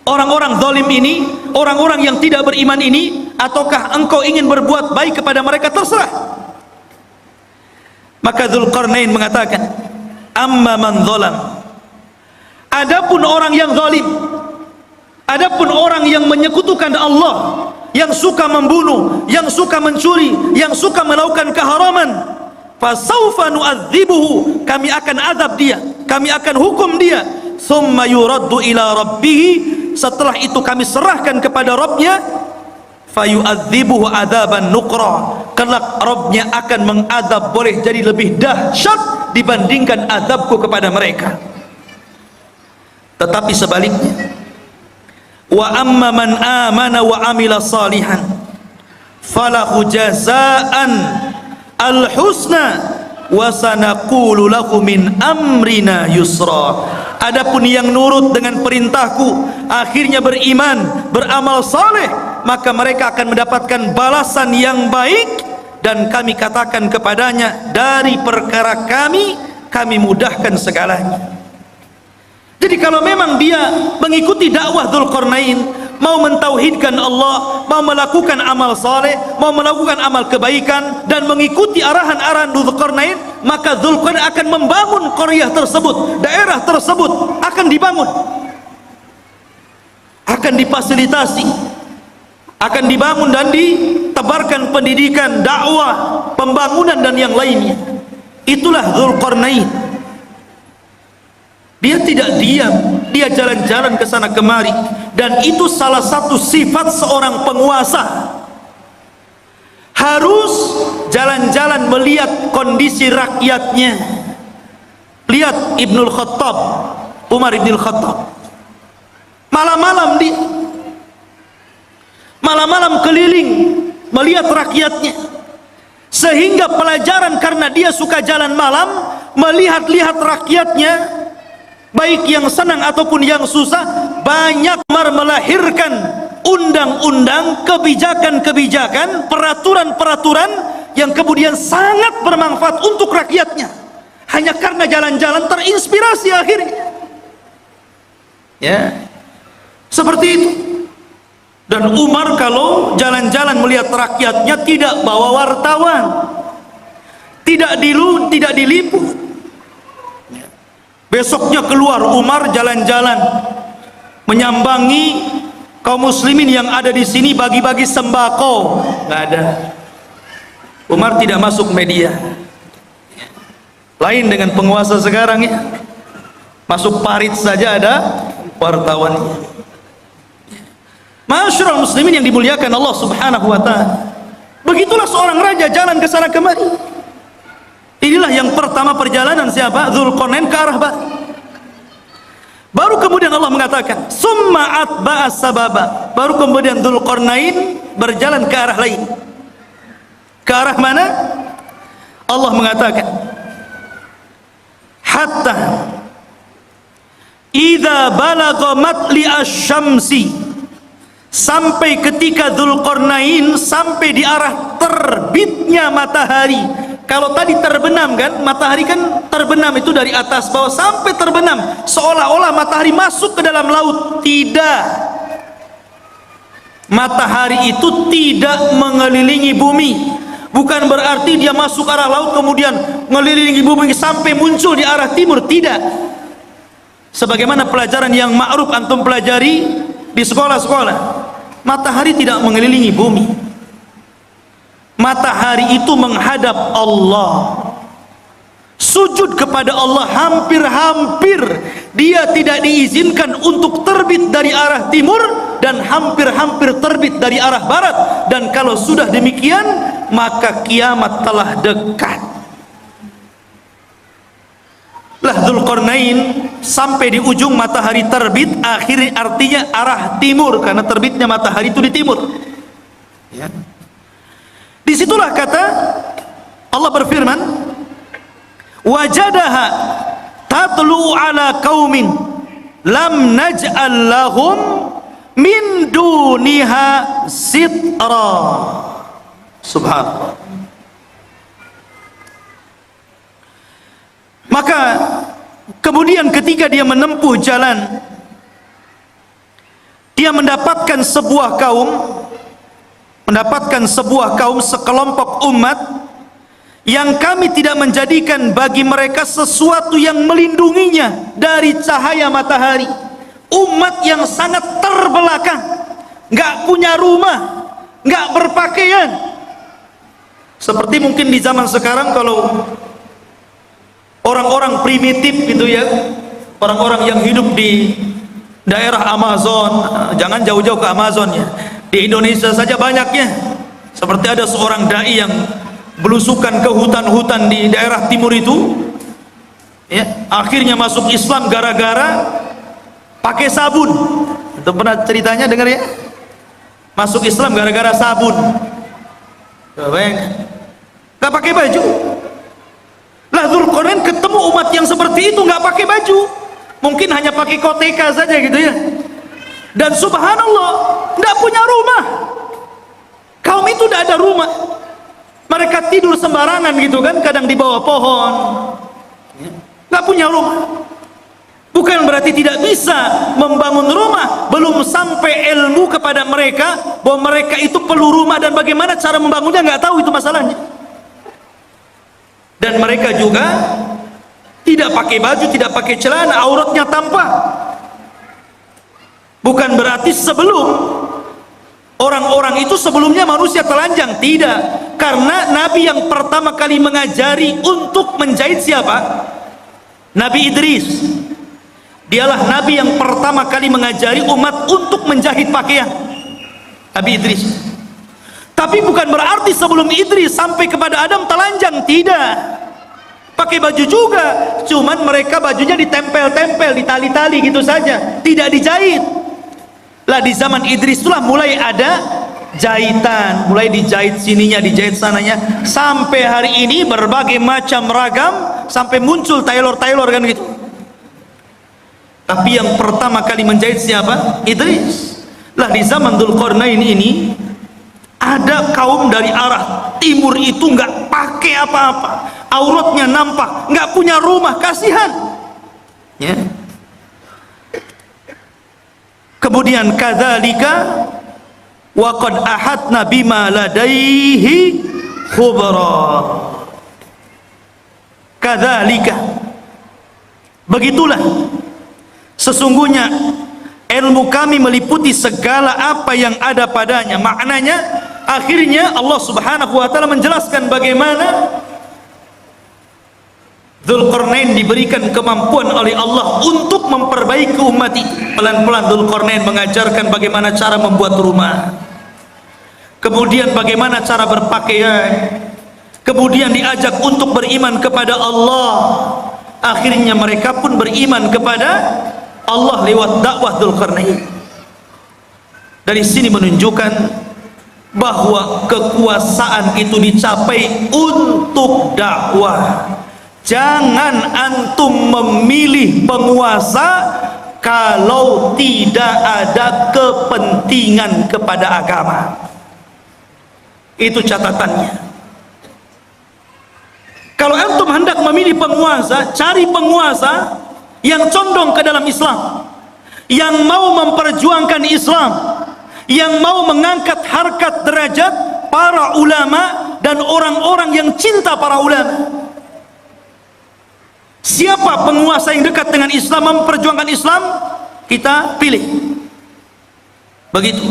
orang-orang zalim ini, orang-orang yang tidak beriman ini, ataukah engkau ingin berbuat baik kepada mereka? Terserah. Maka Dzulqarnain mengatakan, amma man zalam, adapun orang yang zalim, adapun orang yang menyekutukan Allah, yang suka membunuh, yang suka mencuri, yang suka melakukan keharaman, fasawfa nu'adzibuhu, kami akan azab dia, kami akan hukum dia, thumma yuraddu ila rabbih, setelah itu kami serahkan kepada Rabbnya, fayu'adzibuhu adzaban nuqra, kelak Rabbnya akan mengadab, boleh jadi lebih dahsyat dibandingkan azabku kepada mereka. Tetapi sebaliknya, wa amma man amana wa amila salihan falahu jazaan al-husna wa sanaqulu lahu min amrina yusra. Adapun yang nurut dengan perintahku, akhirnya beriman, beramal saleh, maka mereka akan mendapatkan balasan yang baik, dan kami katakan kepadanya, dari perkara kami mudahkan segalanya. Jadi kalau memang dia mengikuti dakwah Dzulqarnain, mau mentauhidkan Allah, mau melakukan amal saleh, mau melakukan amal kebaikan, dan mengikuti arahan-arahan Dzulqarnain, maka Dzulqarnain akan membangun qaryah tersebut, daerah tersebut akan dibangun, akan difasilitasi, akan dibangun dan ditebarkan pendidikan, dakwah, pembangunan dan yang lainnya. Itulah Dzulqarnain. Dia tidak diam, dia jalan-jalan ke sana kemari, dan itu salah satu sifat seorang penguasa. Harus jalan-jalan melihat kondisi rakyatnya. Lihat Ibnul Khattab, Umar Ibnul Khattab, malam-malam dia malam-malam keliling melihat rakyatnya, sehingga pelajaran, karena dia suka jalan malam melihat-lihat rakyatnya, baik yang senang ataupun yang susah, banyak melahirkan undang-undang, kebijakan-kebijakan, peraturan-peraturan yang kemudian sangat bermanfaat untuk rakyatnya, hanya karena jalan-jalan terinspirasi akhirnya. Ya, seperti itu. Dan Umar kalau jalan-jalan melihat rakyatnya tidak bawa wartawan, tidak diliput. Besoknya keluar Umar jalan-jalan menyambangi kaum muslimin yang ada di sini, bagi-bagi sembako. Nggak ada. Umar tidak masuk media. Lain dengan penguasa sekarang ya. Masuk parit saja ada wartawannya. Ma'asyiral muslimin yang dimuliakan Allah Subhanahu wa taala. Begitulah seorang raja jalan ke sana kemari. Inilah yang pertama perjalanan siapa? Dzulqarnain ke arah barat. Baru kemudian Allah mengatakan, "Summa atba'a sababa." Baru kemudian Dzulqarnain berjalan ke arah lain. Ke arah mana? Allah mengatakan, "Hatta idza balagha matli asy-syamsi." Sampai ketika Dzulqarnain sampai di arah terbitnya matahari. Kalau tadi terbenam kan, matahari kan terbenam itu dari atas bawah sampai terbenam, seolah-olah matahari masuk ke dalam laut. Tidak. Matahari itu tidak mengelilingi bumi. Bukan berarti dia masuk ke arah laut kemudian mengelilingi bumi sampai muncul di arah timur. Tidak. Sebagaimana pelajaran yang ma'ruf antum pelajari di sekolah-sekolah, matahari tidak mengelilingi bumi. Matahari itu menghadap Allah, sujud kepada Allah hampir-hampir. Dia tidak diizinkan untuk terbit dari arah timur dan hampir-hampir terbit dari arah barat. Dan kalau sudah demikian, maka kiamat telah dekat. Lah Dzulqarnain sampai di ujung matahari terbit, akhirnya artinya arah timur, karena terbitnya matahari itu di timur ya. Disitulah kata Allah berfirman, "Wajadaha tatlu ala qaumin lam naj'al lahum min duniha sitra." Subhanallah. Maka kemudian ketika dia menempuh jalan, dia mendapatkan sebuah kaum, sekelompok umat yang kami tidak menjadikan bagi mereka sesuatu yang melindunginya dari cahaya matahari. Umat yang sangat terbelakang, nggak punya rumah, nggak berpakaian. Seperti mungkin di zaman sekarang kalau orang-orang primitif gitu ya, orang-orang yang hidup di daerah Amazon, jangan jauh-jauh ke Amazon ya, di Indonesia saja banyaknya. Seperti ada seorang dai yang belusukan ke hutan-hutan di daerah timur itu ya, akhirnya masuk Islam gara-gara pakai sabun. Itu pernah ceritanya dengar ya? Masuk Islam gara-gara sabun. Bayangkan, gak pakai baju. Lah Dzulqarnain ketemu umat yang seperti itu nggak pakai baju, mungkin hanya pakai koteka saja gitu ya. Dan subhanallah, nggak punya rumah. Kaum itu tidak ada rumah. Mereka tidur sembarangan gitu kan, kadang di bawah pohon. Nggak punya rumah. Bukan berarti tidak bisa membangun rumah. Belum sampai ilmu kepada mereka bahwa mereka itu perlu rumah dan bagaimana cara membangunnya, nggak tahu itu masalahnya. Dan mereka juga tidak pakai baju, tidak pakai celana, auratnya tampak. Bukan berarti sebelum orang-orang itu sebelumnya manusia telanjang, tidak. Karena Nabi yang pertama kali mengajari untuk menjahit siapa? Nabi Idris. Dialah Nabi yang pertama kali mengajari umat untuk menjahit pakaian. Nabi Idris. Tapi bukan berarti sebelum Idris sampai kepada Adam telanjang, tidak. Pakai baju juga, cuman mereka bajunya ditempel-tempel, ditali-tali gitu saja, tidak dijahit. Lah di zaman Idris itulah mulai ada jahitan, mulai dijahit sininya, dijahit sananya, sampai hari ini berbagai macam ragam, sampai muncul tailor-tailor kan gitu. Tapi yang pertama kali menjahit siapa? Idris. Lah di zaman Dzulqarnain ini ada kaum dari arah timur itu nggak pakai apa-apa, auratnya nampak, nggak punya rumah, kasihan ya. Kemudian kadzalika wa qad ahadna bima ladaihi khubra. Kadzalika, begitulah sesungguhnya ilmu kami meliputi segala apa yang ada padanya. Maknanya akhirnya Allah Subhanahu wa taala menjelaskan bagaimana Dzulqarnain diberikan kemampuan oleh Allah untuk memperbaiki umat itu. Pelan-pelan Dzulqarnain mengajarkan bagaimana cara membuat rumah, kemudian bagaimana cara berpakaian, kemudian diajak untuk beriman kepada Allah. Akhirnya mereka pun beriman kepada Allah lewat dakwah Dzulqarnain. Dari sini menunjukkan bahwa kekuasaan itu dicapai untuk dakwah. Jangan antum memilih penguasa kalau tidak ada kepentingan kepada agama. Itu catatannya. Kalau antum hendak memilih penguasa, cari penguasa yang condong ke dalam Islam, yang mau memperjuangkan Islam, yang mau mengangkat harkat derajat para ulama dan orang-orang yang cinta para ulama. Siapa penguasa yang dekat dengan Islam, memperjuangkan Islam, kita pilih. Begitu.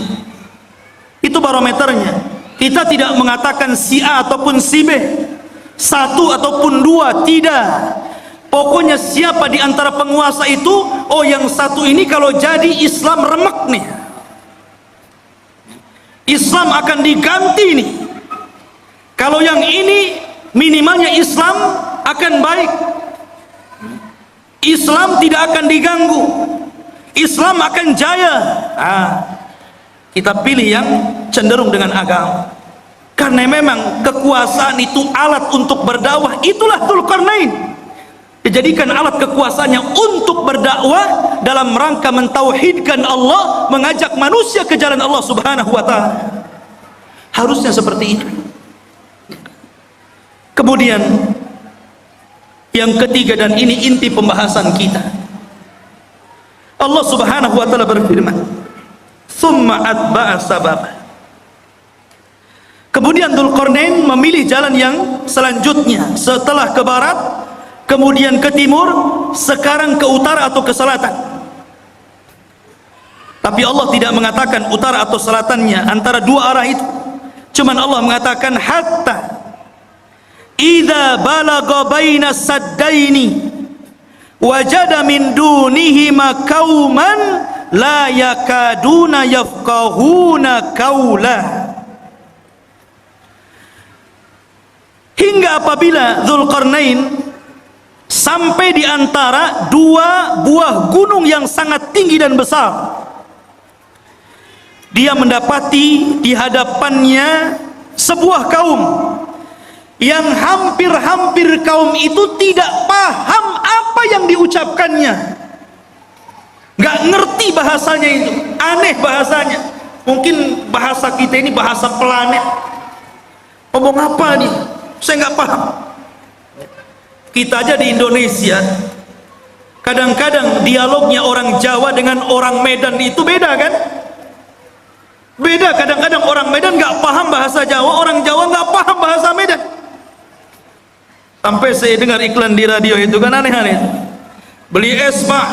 Itu barometernya. Kita tidak mengatakan si A ataupun si B, satu ataupun dua, tidak. Pokoknya siapa di antara penguasa itu, oh yang satu ini kalau jadi Islam remek nih, Islam akan diganti nih. Kalau yang ini minimalnya Islam akan baik, Islam tidak akan diganggu, Islam akan jaya. Kita pilih yang cenderung dengan agama, karena memang kekuasaan itu alat untuk berdakwah. Itulah Dzulqarnain, dijadikan alat kekuasaannya untuk berdakwah dalam rangka mentauhidkan Allah, mengajak manusia ke jalan Allah Subhanahu wa ta'ala. Harusnya seperti itu. Kemudian yang ketiga, dan ini inti pembahasan kita, Allah Subhanahu wa ta'ala berfirman, "Tsumma atba'a sababa." Kemudian Dzulqarnain memilih jalan yang selanjutnya, setelah ke barat, kemudian ke timur, sekarang ke utara atau ke selatan. Tapi Allah tidak mengatakan utara atau selatannya, antara dua arah itu. Cuman Allah mengatakan hatta idza balagha baina saddaini wajada min dunihima qauman la yakaduna yafqahuna qaula. Hingga apabila Dzulqarnain sampai di antara dua buah gunung yang sangat tinggi dan besar, dia mendapati di hadapannya sebuah kaum yang hampir-hampir kaum itu tidak paham apa yang diucapkannya, nggak ngerti bahasanya itu, aneh bahasanya. Mungkin bahasa kita ini bahasa planet, ngomong apa nih, saya nggak paham. Kita aja di Indonesia, kadang-kadang dialognya orang Jawa dengan orang Medan itu beda kan? Beda. Kadang-kadang orang Medan nggak paham bahasa Jawa, orang Jawa nggak paham bahasa Medan. Sampai saya dengar iklan di radio itu kan aneh-aneh. Beli es pak,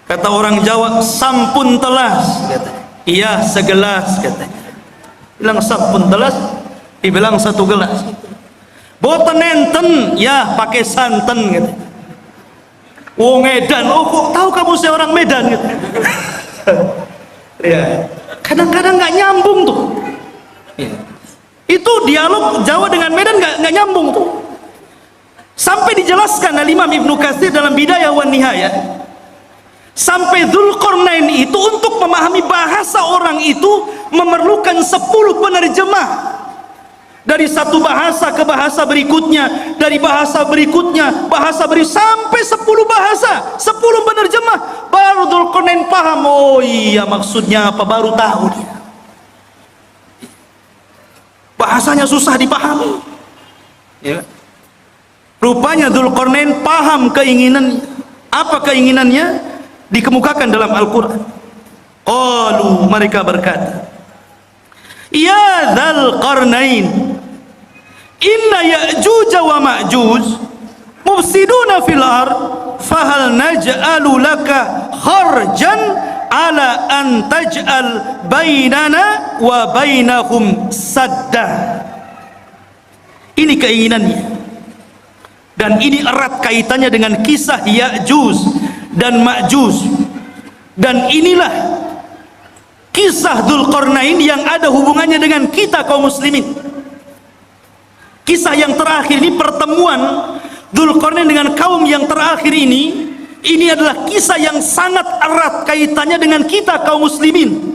kata orang Jawa, sampun telas, katanya. Iya segelas, katanya. Bilang sampun telas, dibilang satu gelas. Boten enten, ya pakai santen, gitu. Oh Medan, oh kok tahu kamu saya orang Medan, gitu. Ya, kadang-kadang nggak nyambung tuh. Ya. Itu dialog Jawa dengan Medan nggak nyambung tuh. Sampai dijelaskan oleh Imam Ibnu Katsir dalam Bidayah wan Nihayah, sampai Dzulqarnain itu untuk memahami bahasa orang itu memerlukan 10 penerjemah. Dari satu bahasa ke bahasa berikutnya, dari bahasa berikutnya sampai 10 bahasa, 10 penerjemah, baru Dzulqarnain paham. Oh iya maksudnya apa, baru tahu dia. Bahasanya susah dipahami, ya. Rupanya Dzulqarnain paham keinginan. Apa keinginannya? Dikemukakan dalam Al-Quran. Qalu, mereka berkata, ya Dzulqarnain, inna Ya'juj wa Ma'juj mufsiduna fil ard fahal naj'alu laka kharjan ala an taj'al bainana wa bainahum sadda. Ini keinginannya. Dan ini erat kaitannya dengan kisah Ya'juj dan Ma'juj. Dan inilah kisah Dzulqarnain yang ada hubungannya dengan kita kaum muslimin. Kisah yang terakhir ini, pertemuan Dzulqarnain dengan kaum yang terakhir ini adalah kisah yang sangat erat kaitannya dengan kita kaum muslimin.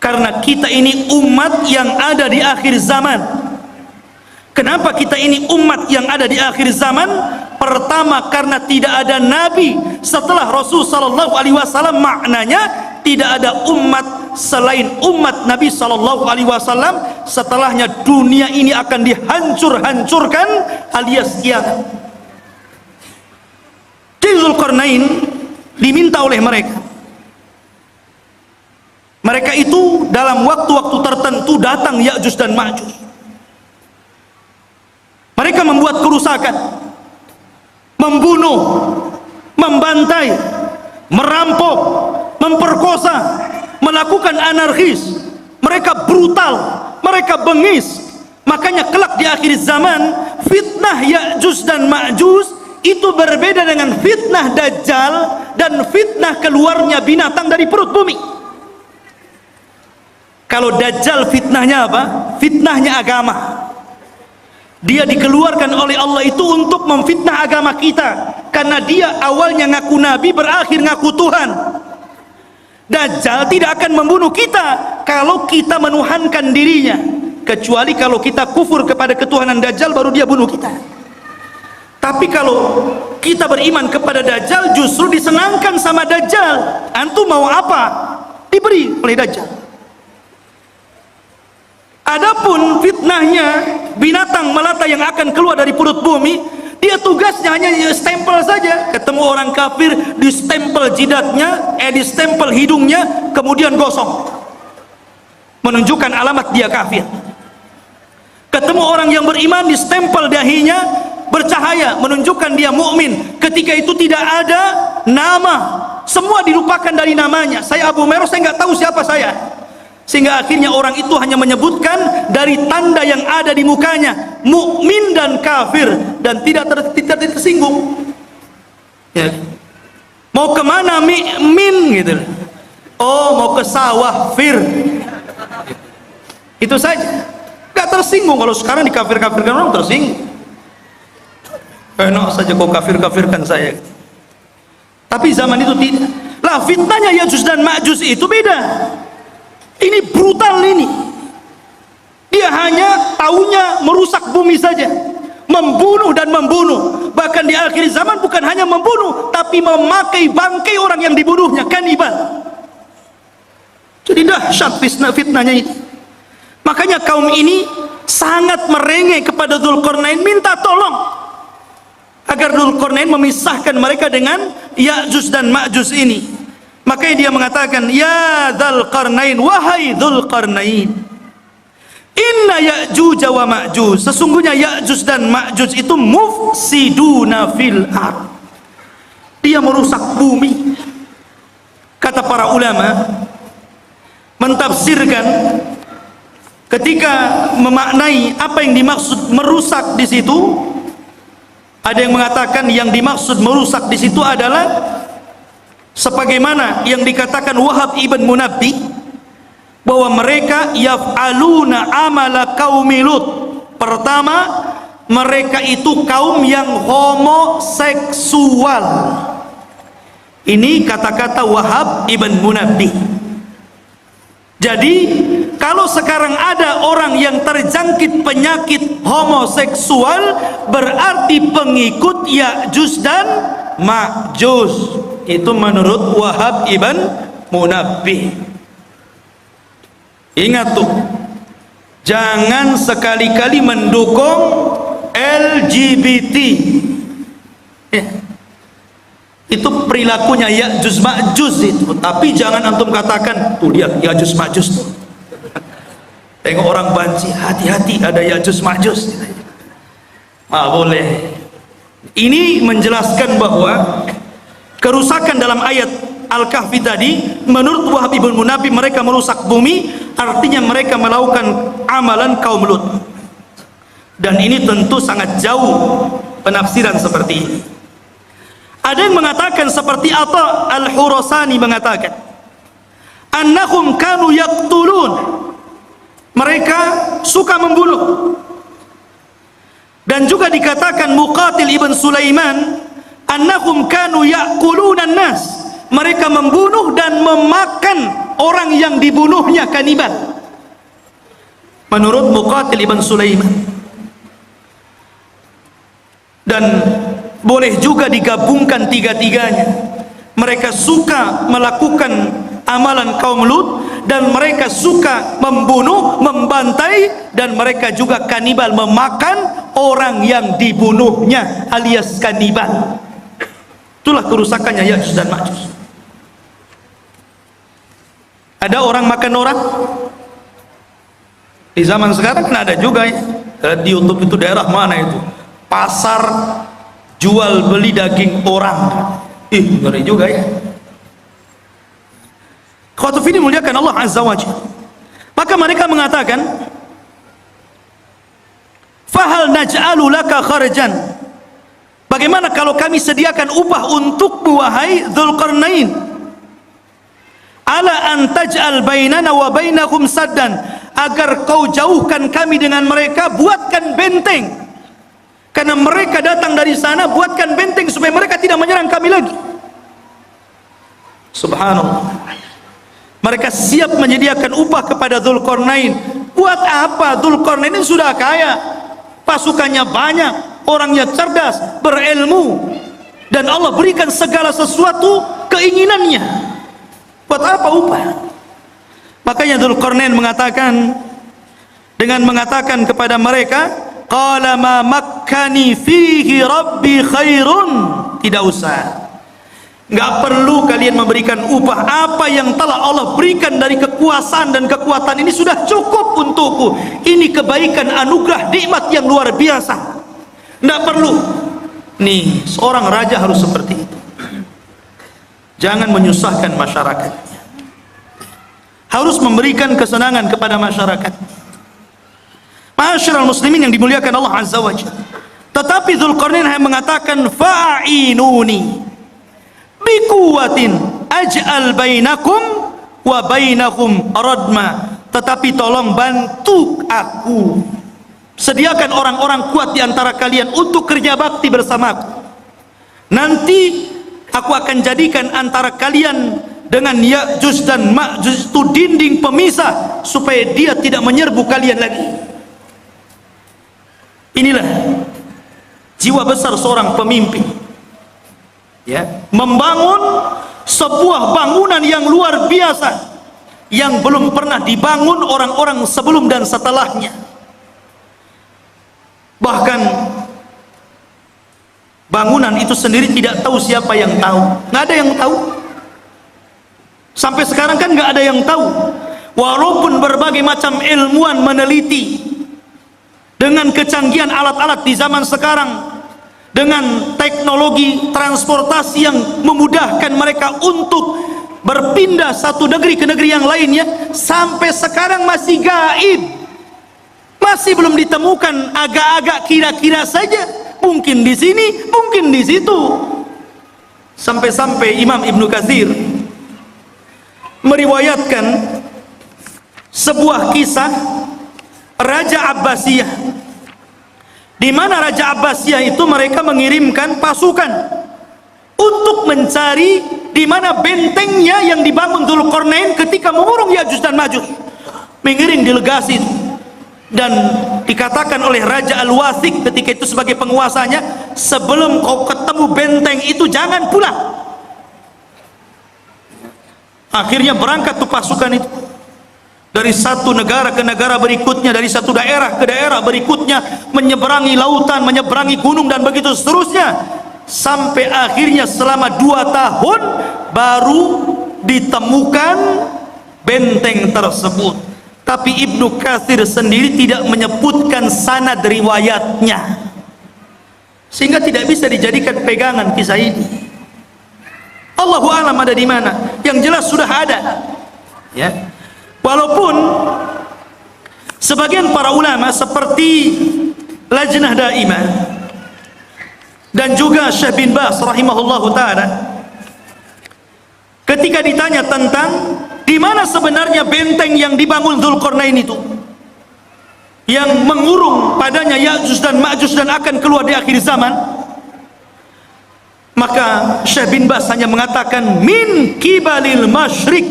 Karena kita ini umat yang ada di akhir zaman. Kenapa kita ini umat yang ada di akhir zaman? Pertama, karena tidak ada nabi setelah Rasul sallallahu alaihi wasallam. Maknanya tidak ada umat selain umat Nabi sallallahu alaihi wasallam. Setelahnya dunia ini akan dihancur-hancurkan alias kiamat. Dzulqarnain diminta oleh mereka itu dalam waktu-waktu tertentu datang Ya'juj dan Ma'juj. Mereka membuat kerusakan, membunuh, membantai, merampok, memperkosa, melakukan anarkis. Mereka brutal, mereka bengis. Makanya kelak di akhir zaman, fitnah Ya'juj dan Ma'juj itu berbeda dengan fitnah Dajjal dan fitnah keluarnya binatang dari perut bumi. Kalau Dajjal fitnahnya apa? Fitnahnya agama. Dia dikeluarkan oleh Allah itu untuk memfitnah agama kita, karena dia awalnya ngaku nabi, berakhir ngaku Tuhan. Dajjal tidak akan membunuh kita kalau kita menuhankan dirinya, kecuali kalau kita kufur kepada ketuhanan Dajjal, baru dia bunuh kita. Tapi kalau kita beriman kepada Dajjal, justru disenangkan sama Dajjal. Antum mau apa? Diberi oleh Dajjal. Adapun fitnahnya binatang melata yang akan keluar dari perut bumi, dia tugasnya hanya stempel saja. Ketemu orang kafir, di stempel jidatnya, di stempel hidungnya, kemudian gosong, menunjukkan alamat dia kafir. Ketemu orang yang beriman, di stempel dahinya, bercahaya, menunjukkan dia mukmin. Ketika itu tidak ada nama, semua dilupakan dari namanya. Saya Abu Meros, saya nggak tahu siapa saya. Sehingga akhirnya orang itu hanya menyebutkan dari tanda yang ada di mukanya, mukmin dan kafir, dan tidak tersinggung. Ya. Mau kemana min gitu? Oh, mau ke sawah fir. Itu saja. Gak tersinggung. Kalau sekarang dikafir-kafirkan orang tersinggung. Enak saja kau kafir-kafirkan saya. Tapi zaman itu tidak. Lah fitnahnya Ya'juj dan Ma'juj itu beda. Ini brutal ini. Dia hanya taunya merusak bumi saja, membunuh dan membunuh. Bahkan di akhir zaman bukan hanya membunuh, tapi memakai bangkai orang yang dibunuhnya, kanibal. Jadi dahsyat fitnahnya ini. Makanya kaum ini sangat merengek kepada Dzulqarnain, minta tolong agar Dzulqarnain memisahkan mereka dengan Ya'juj dan Ma'juj ini. Makanya dia mengatakan, ya Dzulqarnain, wahai Dzulqarnain, inna Ya'juj wa Ma'juj, sesungguhnya Ya'juj dan Ma'juj itu mufsiduna fil ard, dia merusak bumi. Kata para ulama mentafsirkan ketika memaknai apa yang dimaksud merusak di situ, ada yang mengatakan yang dimaksud merusak di situ adalah sebagaimana yang dikatakan Wahab ibn Munabbih, bahwa mereka yaf'aluna amala qaumi Lut. Pertama, mereka itu kaum yang homoseksual. Ini kata-kata Wahab ibn Munabbih. Jadi kalau sekarang ada orang yang terjangkit penyakit homoseksual, berarti pengikut Ya'juj dan Ma'juj. Itu menurut Wahab ibn Munabbih. Ingat tuh, jangan sekali-kali mendukung LGBT. Ya. Itu perilakunya Ya'juj Ma'juj itu. Tapi jangan antum katakan, tuh lihat Ya'juj Ma'juj tuh. Tengok orang banci, hati-hati ada Ya'juj Ma'juj. Boleh. Ini menjelaskan bahwa kerusakan dalam ayat Al-Kahfi tadi, menurut Wahab ibn Munabbih, mereka merusak bumi, artinya mereka melakukan amalan kaum Lut. Dan ini tentu sangat jauh penafsiran seperti ini. Ada yang mengatakan seperti Atha Al-Khurasani mengatakan, annahum kanu yaqtulun, mereka suka membunuh. Dan juga dikatakan Muqatil ibn Sulaiman, annahum kanu ya'kuluna nas, mereka membunuh dan memakan orang yang dibunuhnya, kanibal. Menurut Muqatil ibn Sulaiman. Dan boleh juga digabungkan tiga-tiganya. Mereka suka melakukan amalan kaum Lut, dan mereka suka membunuh, membantai, dan mereka juga kanibal, memakan orang yang dibunuhnya, alias kanibal. Itulah kerusakannya Ya'juj dan Ma'juj. Ada orang makan orang? Di zaman sekarang kan ada juga ya. Di YouTube itu daerah mana itu? Pasar jual beli daging orang. Ngeri juga ya. Khawatuf ini muliakan Allah Azza wa Jalla. Maka mereka mengatakan, fahal naj'alu laka kharjan, bagaimana kalau kami sediakan upah untukmu wahai Dzulqarnain, ala an taj'al bainana wa bainahum saddan, agar kau jauhkan kami dengan mereka, buatkan benteng. Karena mereka datang dari sana, buatkan benteng supaya mereka tidak menyerang kami lagi. Subhanallah. Mereka siap menyediakan upah kepada Dzulqarnain. Buat apa? Dzulqarnain ini sudah kaya, pasukannya banyak, orangnya cerdas, berilmu, dan Allah berikan segala sesuatu keinginannya. Buat apa upah? Makanya Dzulqarnain mengatakan, dengan mengatakan kepada mereka, qala ma makkani fihi rabbi khairun, tidak usah, enggak perlu kalian memberikan upah. Apa yang telah Allah berikan dari kekuasaan dan kekuatan ini sudah cukup untukku. Ini kebaikan, anugerah, nikmat yang luar biasa. Enggak perlu. Nih, seorang raja harus seperti itu. Jangan menyusahkan masyarakatnya, harus memberikan kesenangan kepada masyarakat. Ma'asyiral muslimin yang dimuliakan Allah Azza wa Jalla. Tetapi Dzulqarnain hanya mengatakan, fa'inuni biquwatin aj'al bainakum wa bainahum radma, tetapi tolong bantu aku, sediakan orang-orang kuat di antara kalian untuk kerja bakti bersamaku. Nanti aku akan jadikan antara kalian dengan Ya'juj dan Ma'juj itu dinding pemisah, supaya dia tidak menyerbu kalian lagi. Inilah jiwa besar seorang pemimpin, ya, membangun sebuah bangunan yang luar biasa yang belum pernah dibangun orang-orang sebelum dan setelahnya. Bahkan bangunan itu sendiri tidak tahu siapa yang tahu, nggak ada yang tahu. Sampai sekarang kan nggak ada yang tahu, walaupun berbagai macam ilmuwan meneliti. Dengan kecanggihan alat-alat di zaman sekarang, dengan teknologi transportasi yang memudahkan mereka untuk berpindah satu negeri ke negeri yang lainnya, sampai sekarang masih gaib, masih belum ditemukan, agak-agak kira-kira saja, mungkin di sini, mungkin di situ. Sampai-sampai Imam Ibnu Katsir meriwayatkan sebuah kisah Raja Abbasiyah, di mana Raja Abbasiyah itu mereka mengirimkan pasukan untuk mencari di mana bentengnya yang dibangun Dzulqarnain ketika mengurung Ya'juj dan Ma'juj. Mengirim delegasi itu, dan dikatakan oleh Raja Al-Wathiq ketika itu sebagai penguasanya, sebelum kau ketemu benteng itu jangan pulang. Akhirnya berangkat tuh pasukan itu dari satu negara ke negara berikutnya, dari satu daerah ke daerah berikutnya, menyeberangi lautan, menyeberangi gunung, dan begitu seterusnya, sampai akhirnya selama 2 tahun baru ditemukan benteng tersebut. Tapi Ibnu Katsir sendiri tidak menyebutkan sanad riwayatnya, sehingga tidak bisa dijadikan pegangan kisah ini. Allahu a'lam ada di mana. Yang jelas sudah ada, ya. Walaupun sebagian para ulama seperti Lajnah Daimah dan juga Syekh bin Baz rahimahullahu taala ketika ditanya tentang di mana sebenarnya benteng yang dibangun Dzulqarnain itu yang mengurung padanya Ya'juj dan Ma'juj dan akan keluar di akhir zaman, maka Syekh bin Baz hanya mengatakan min kibalil masyriq,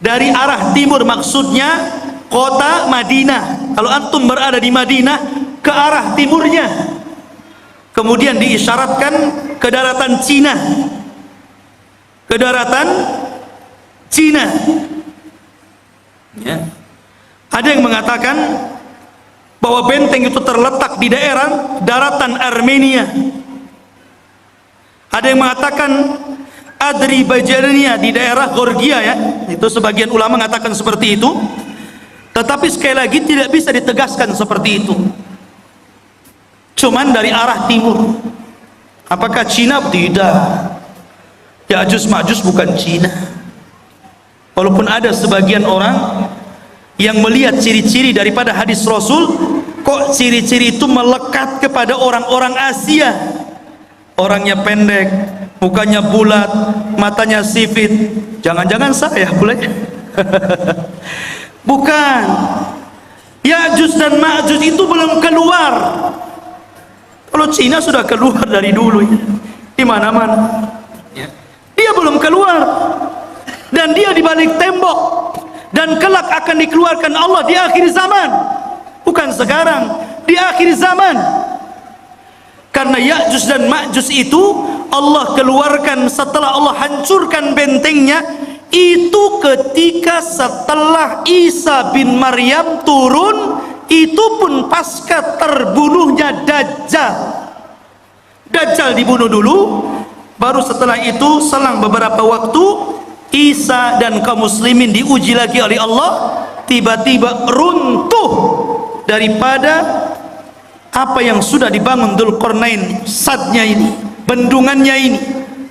dari arah timur, maksudnya kota Madinah. Kalau antum berada di Madinah, ke arah timurnya. Kemudian diisyaratkan ke daratan Cina, ke daratan Cina ya. Ada yang mengatakan bahwa benteng itu terletak di daerah daratan Armenia. Ada yang mengatakan Adribajania di daerah Georgia ya. Itu sebagian ulama mengatakan seperti itu. Tetapi sekali lagi tidak bisa ditegaskan seperti itu. Cuman dari arah timur. Apakah Cina? Tidak. Ya'juj Ma'juj bukan Cina. Walaupun ada sebagian orang yang melihat ciri-ciri daripada hadis Rasul, kok ciri-ciri itu melekat kepada orang-orang Asia. Orangnya pendek, mukanya bulat, matanya sipit. Jangan-jangan saya boleh? Bukan. Ya'juj dan Ma'juj itu belum keluar. Kalau Cina sudah keluar dari dulu ya. Di mana-mana. Dia belum keluar. Dan dia di balik tembok. Dan kelak akan dikeluarkan Allah di akhir zaman. Bukan sekarang, di akhir zaman. Karena Ya'juj dan Ma'juj itu Allah keluarkan setelah Allah hancurkan bentengnya, itu ketika setelah Isa bin Maryam turun, itu pun pasca terbunuhnya Dajjal. Dajjal dibunuh dulu, baru setelah itu selang beberapa waktu Isa dan kaum muslimin diuji lagi oleh Allah, tiba-tiba runtuh daripada apa yang sudah dibangun Dzulqarnain, sadnya ini, bendungannya ini,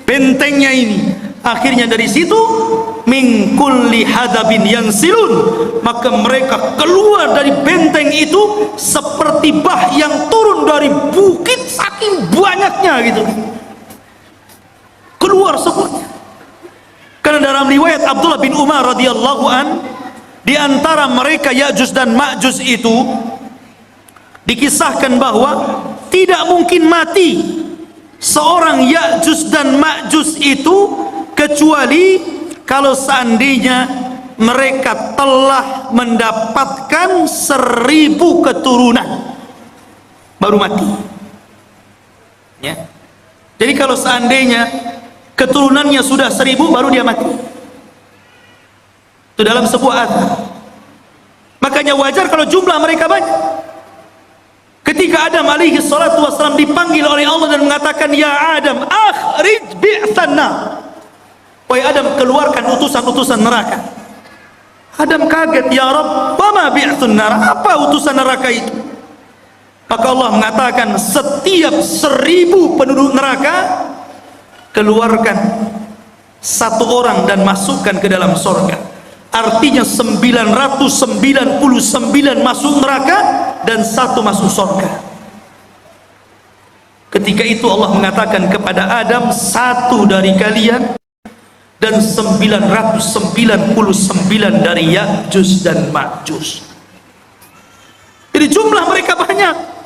bentengnya ini. Akhirnya dari situ min kulli hadabin yansilun, maka mereka keluar dari benteng itu seperti bah yang turun dari bukit, saking banyaknya gitu, keluar semuanya. Karena dalam riwayat Abdullah bin Umar radhiyallahu an, di antara mereka Ya'juj dan Ma'juj itu dikisahkan bahwa tidak mungkin mati seorang Ya'juj dan Ma'juj itu kecuali kalau seandainya mereka telah mendapatkan 1000 keturunan baru mati ya. Jadi kalau seandainya keturunannya sudah 1000 baru dia mati. Itu dalam sebuah ayat. Makanya wajar kalau jumlah mereka banyak. Ketika Adam alaihi salatu wassalam dipanggil oleh Allah dan mengatakan, ya Adam akhrij bi'thanna, wahai Adam, keluarkan utusan-utusan neraka. Adam kaget, ya Rabb, wama bi'thun nar, apa utusan neraka itu? Maka Allah mengatakan, setiap 1000 penduduk neraka keluarkan satu orang dan masukkan ke dalam surga. Artinya 999 masuk neraka dan 1 masuk surga. Ketika itu Allah mengatakan kepada Adam, 1 dari kalian dan 999 dari Ya'juj dan Ma'juj. Jadi jumlah mereka banyak.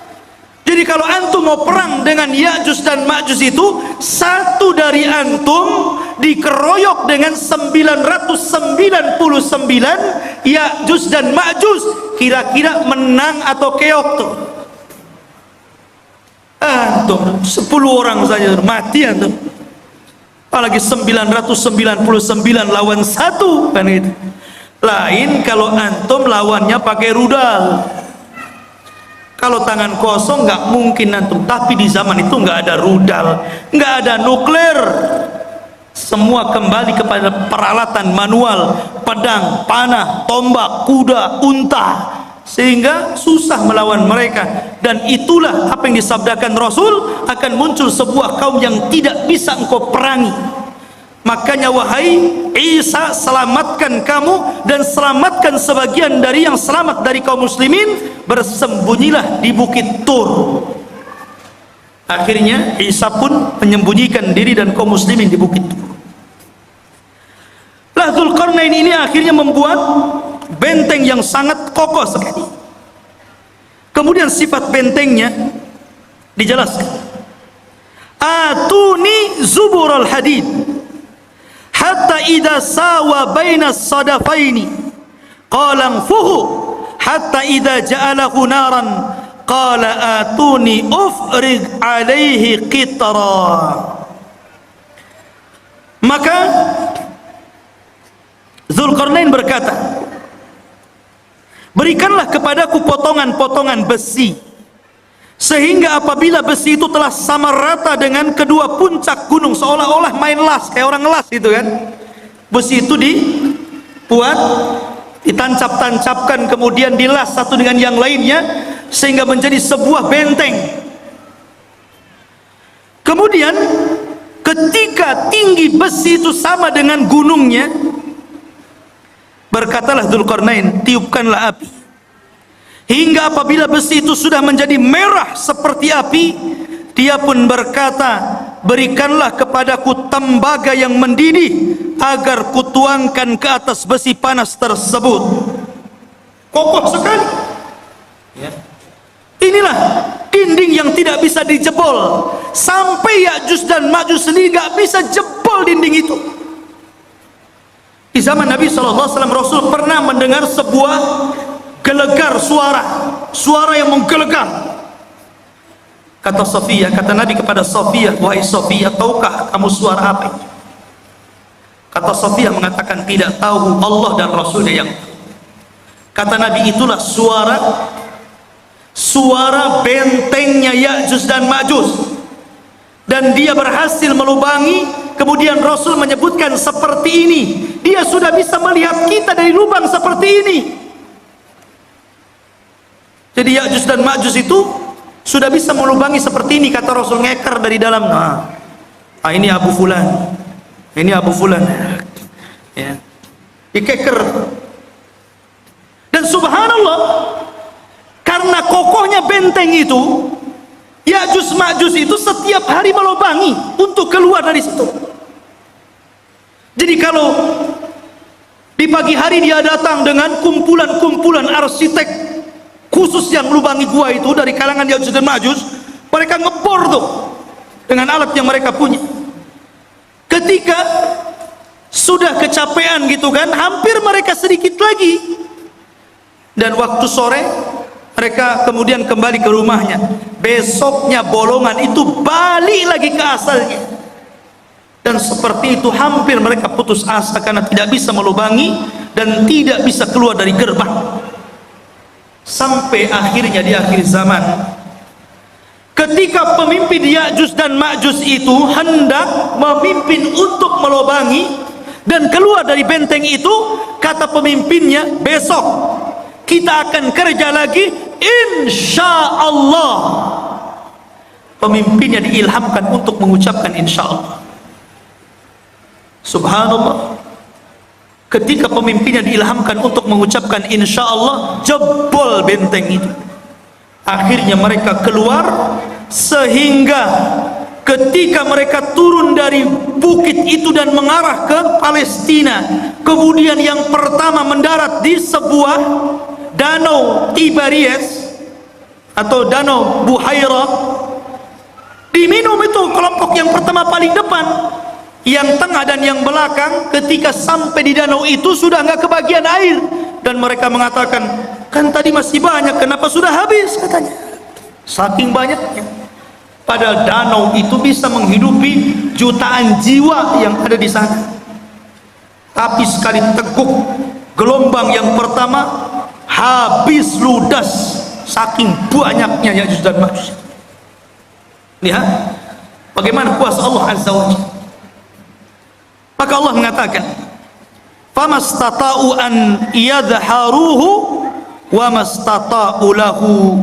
Jadi kalau antum mau perang dengan Ya'juj dan Ma'juj itu, 1 dari antum dikeroyok dengan 999 Ya'juj dan Ma'juj, kira-kira menang atau keok tuh? Antum 10 orang saja mati antum. Apalagi 999 lawan 1 kan itu. Lain kalau antum lawannya pakai rudal. Kalau tangan kosong nggak mungkin antum. Tapi di zaman itu nggak ada rudal, nggak ada nuklir. Semua kembali kepada peralatan manual, pedang, panah, tombak, kuda, unta, sehingga susah melawan mereka. Dan itulah apa yang disabdakan Rasul, akan muncul sebuah kaum yang tidak bisa engkau perangi. Makanya wahai Isa, selamatkan kamu dan selamatkan sebagian dari yang selamat dari kaum muslimin, bersembunyilah di bukit Tur. Akhirnya Isa pun menyembunyikan diri dan kaum muslimin di bukit. Dzulqarnain ini akhirnya membuat benteng yang sangat kokoh sekali. Kemudian sifat bentengnya dijelaskan. Atuni zubural hadid hatta idza sawa baina as-sadafaini qala anfuhu hatta idza ja'alahu naran qala atuni ufrig alaihi qitra. Maka Dzulqarnain berkata, berikanlah kepadaku potongan-potongan besi, sehingga apabila besi itu telah sama rata dengan kedua puncak gunung, seolah-olah main las, kayak orang las gitu kan. Besi itu dibuat, ditancap-tancapkan, kemudian dilas satu dengan yang lainnya, sehingga menjadi sebuah benteng. Kemudian ketika tinggi besi itu sama dengan gunungnya, berkatalah Dzulqarnain, tiupkanlah api, hingga apabila besi itu sudah menjadi merah seperti api. Dia pun berkata, berikanlah kepadaku tembaga yang mendidih agar kutuangkan ke atas besi panas tersebut. Kokoh sekali ya. Inilah dinding yang tidak bisa dijebol. Sampai Ya'juj dan Ma'juj sendiri gak bisa jebol dinding itu. Di zaman Nabi SAW, Rasul pernah mendengar sebuah gelegar suara yang menggelegar. Kata Sofia, kata Nabi kepada Sofia, wahai Sofia, tahukah kamu suara apa itu? Kata Sofia mengatakan, tidak tahu, Allah dan Rasulnya yang tahu. Kata Nabi, itulah suara bentengnya Ya'juj dan Ma'juj, dan dia berhasil melubangi. Kemudian Rasul menyebutkan seperti ini, dia sudah bisa melihat kita dari lubang seperti ini. Jadi Ya'juj dan Ma'juj itu sudah bisa melubangi seperti ini, kata Rasul, ngeker dari dalam. Ini Abu Fulan, ini Abu Fulan ya, dikeker. Dan subhanallah, karena kokohnya benteng itu, Ya'juj Ma'juj itu setiap hari melubangi untuk keluar dari situ. Jadi kalau di pagi hari dia datang dengan kumpulan-kumpulan arsitek khusus yang melubangi gua itu dari kalangan Ya'juj dan Ma'juj, mereka ngebor tuh dengan alat yang mereka punya. Ketika sudah kecapean gitu kan, hampir mereka sedikit lagi, dan waktu sore mereka kemudian kembali ke rumahnya. Besoknya bolongan itu balik lagi ke asalnya. Dan seperti itu hampir mereka putus asa karena tidak bisa melubangi dan tidak bisa keluar dari gerbang. Sampai akhirnya di akhir zaman, ketika pemimpin Ya'juj dan Ma'juj itu hendak memimpin untuk melubangi dan keluar dari benteng itu, kata pemimpinnya, besok kita akan kerja lagi, insya Allah. Pemimpinnya diilhamkan untuk mengucapkan insya Allah. Subhanallah, ketika pemimpinnya diilhamkan untuk mengucapkan insya Allah, jebol benteng itu. Akhirnya mereka keluar, sehingga ketika mereka turun dari bukit itu dan mengarah ke Palestina, kemudian yang pertama mendarat di sebuah danau Tiberias atau danau Buhairah, diminum itu kelompok yang pertama paling depan. Yang tengah dan yang belakang ketika sampai di danau itu sudah nggak kebagian air, dan mereka mengatakan, kan tadi masih banyak, kenapa sudah habis, katanya. Saking banyaknya. Padahal danau itu bisa menghidupi jutaan jiwa yang ada di sana. Tapi sekali teguk gelombang yang pertama, habis ludas saking banyaknya Ya'juj dan Ma'juj. Lihat bagaimana kuasa Allah Azza wa Jalla. Maka Allah mengatakan, famastata'u an yadharuhu wa mastata'u lahu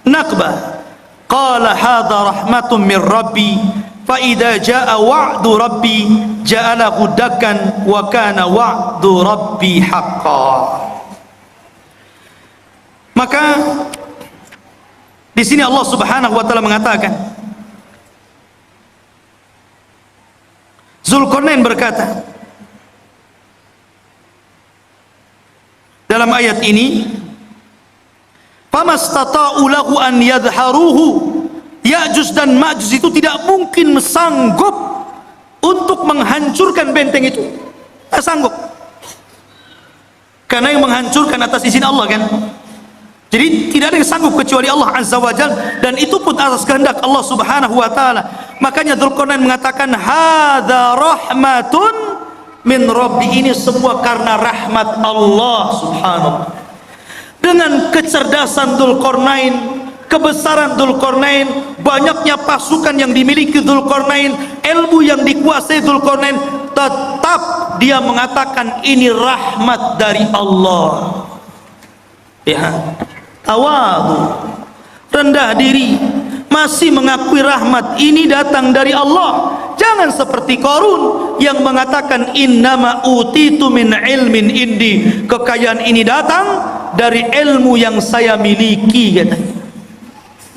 naqba qala hadha rahmatun min rabbi fa idza jaa wa'du rabbi ja'alahu dakkan wa kana wa'du rabbi haqqan. Maka di sini Allah Subhanahu wa taala mengatakan, Zulkarnain berkata dalam ayat ini, "Famastata'u lahu an yadharuhu." Ya'juj dan Ma'juj itu tidak mungkin sanggup untuk menghancurkan benteng itu. Tak sanggup. Karena yang menghancurkan atas izin Allah kan. Jadi tidak ada yang sanggup kecuali Allah Azza wa Jalla, dan itu pun atas kehendak Allah Subhanahu wa taala. Makanya Dzulqarnain mengatakan, "Hadza rahmatun min Rabbi." Ini semua karena rahmat Allah Subhanahu. Dengan kecerdasan Dzulqarnain, kebesaran Dzulqarnain, banyaknya pasukan yang dimiliki Dzulqarnain, ilmu yang dikuasai Dzulqarnain, tetap dia mengatakan ini rahmat dari Allah. Ya, tawadu, rendah diri, masih mengakui rahmat ini datang dari Allah. Jangan seperti Qarun yang mengatakan innama utitu min ilmin indi, kekayaan ini datang dari ilmu yang saya miliki, katanya.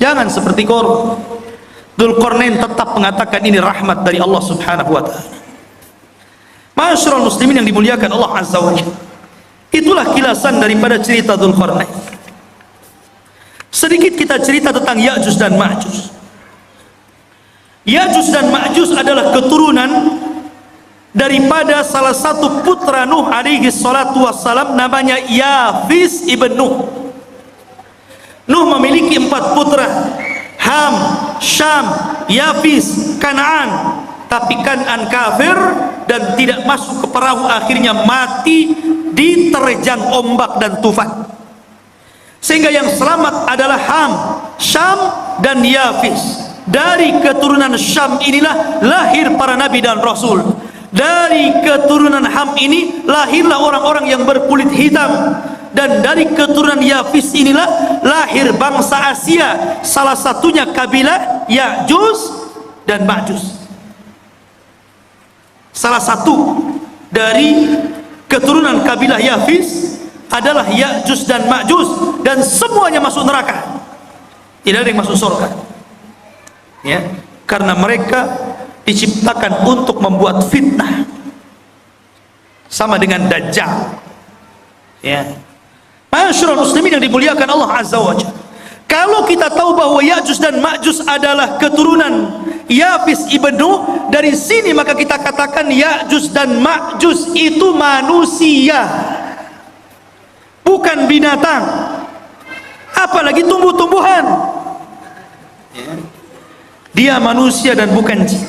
Jangan seperti Qarun. Dzulqarnain tetap mengatakan ini rahmat dari Allah Subhanahu wa taala. Ma'asyiral muslimin yang dimuliakan Allah Azza wa Jalla, itulah kilasan daripada cerita Dzulqarnain. Sedikit kita cerita tentang Ya'juj dan Ma'juj. Ya'juj dan Ma'juj adalah keturunan daripada salah satu putra Nuh alaihi salatu wassalam, namanya Yafis ibn Nuh. Nuh memiliki 4 putra, Ham, Syam, Yafis, Kan'an. Tapi Kan'an kafir dan tidak masuk ke perahu, akhirnya mati diterjang ombak dan tufan. Sehingga yang selamat adalah Ham, Syam, dan Yafis. Dari keturunan Syam inilah lahir para nabi dan rasul. Dari keturunan Ham ini lahirlah orang-orang yang berkulit hitam. Dan dari keturunan Yafis inilah lahir bangsa Asia, salah satunya kabilah Ya'juj dan Ma'juj. Salah satu dari keturunan kabilah Yafis adalah Ya'juj dan Ma'juj, dan semuanya masuk neraka. Tidak ada yang masuk surga. Ya, karena mereka diciptakan untuk membuat fitnah. Sama dengan Dajjal. Ya. Ma'asyiral muslimin yang dimuliakan Allah Azza wa Jalla, kalau kita tahu bahwa Ya'juj dan Ma'juj adalah keturunan Yafis ibn Nuh, dari sini maka kita katakan Ya'juj dan Ma'juj itu manusia, bukan binatang, apalagi tumbuh-tumbuhan. Dia manusia dan bukan jin.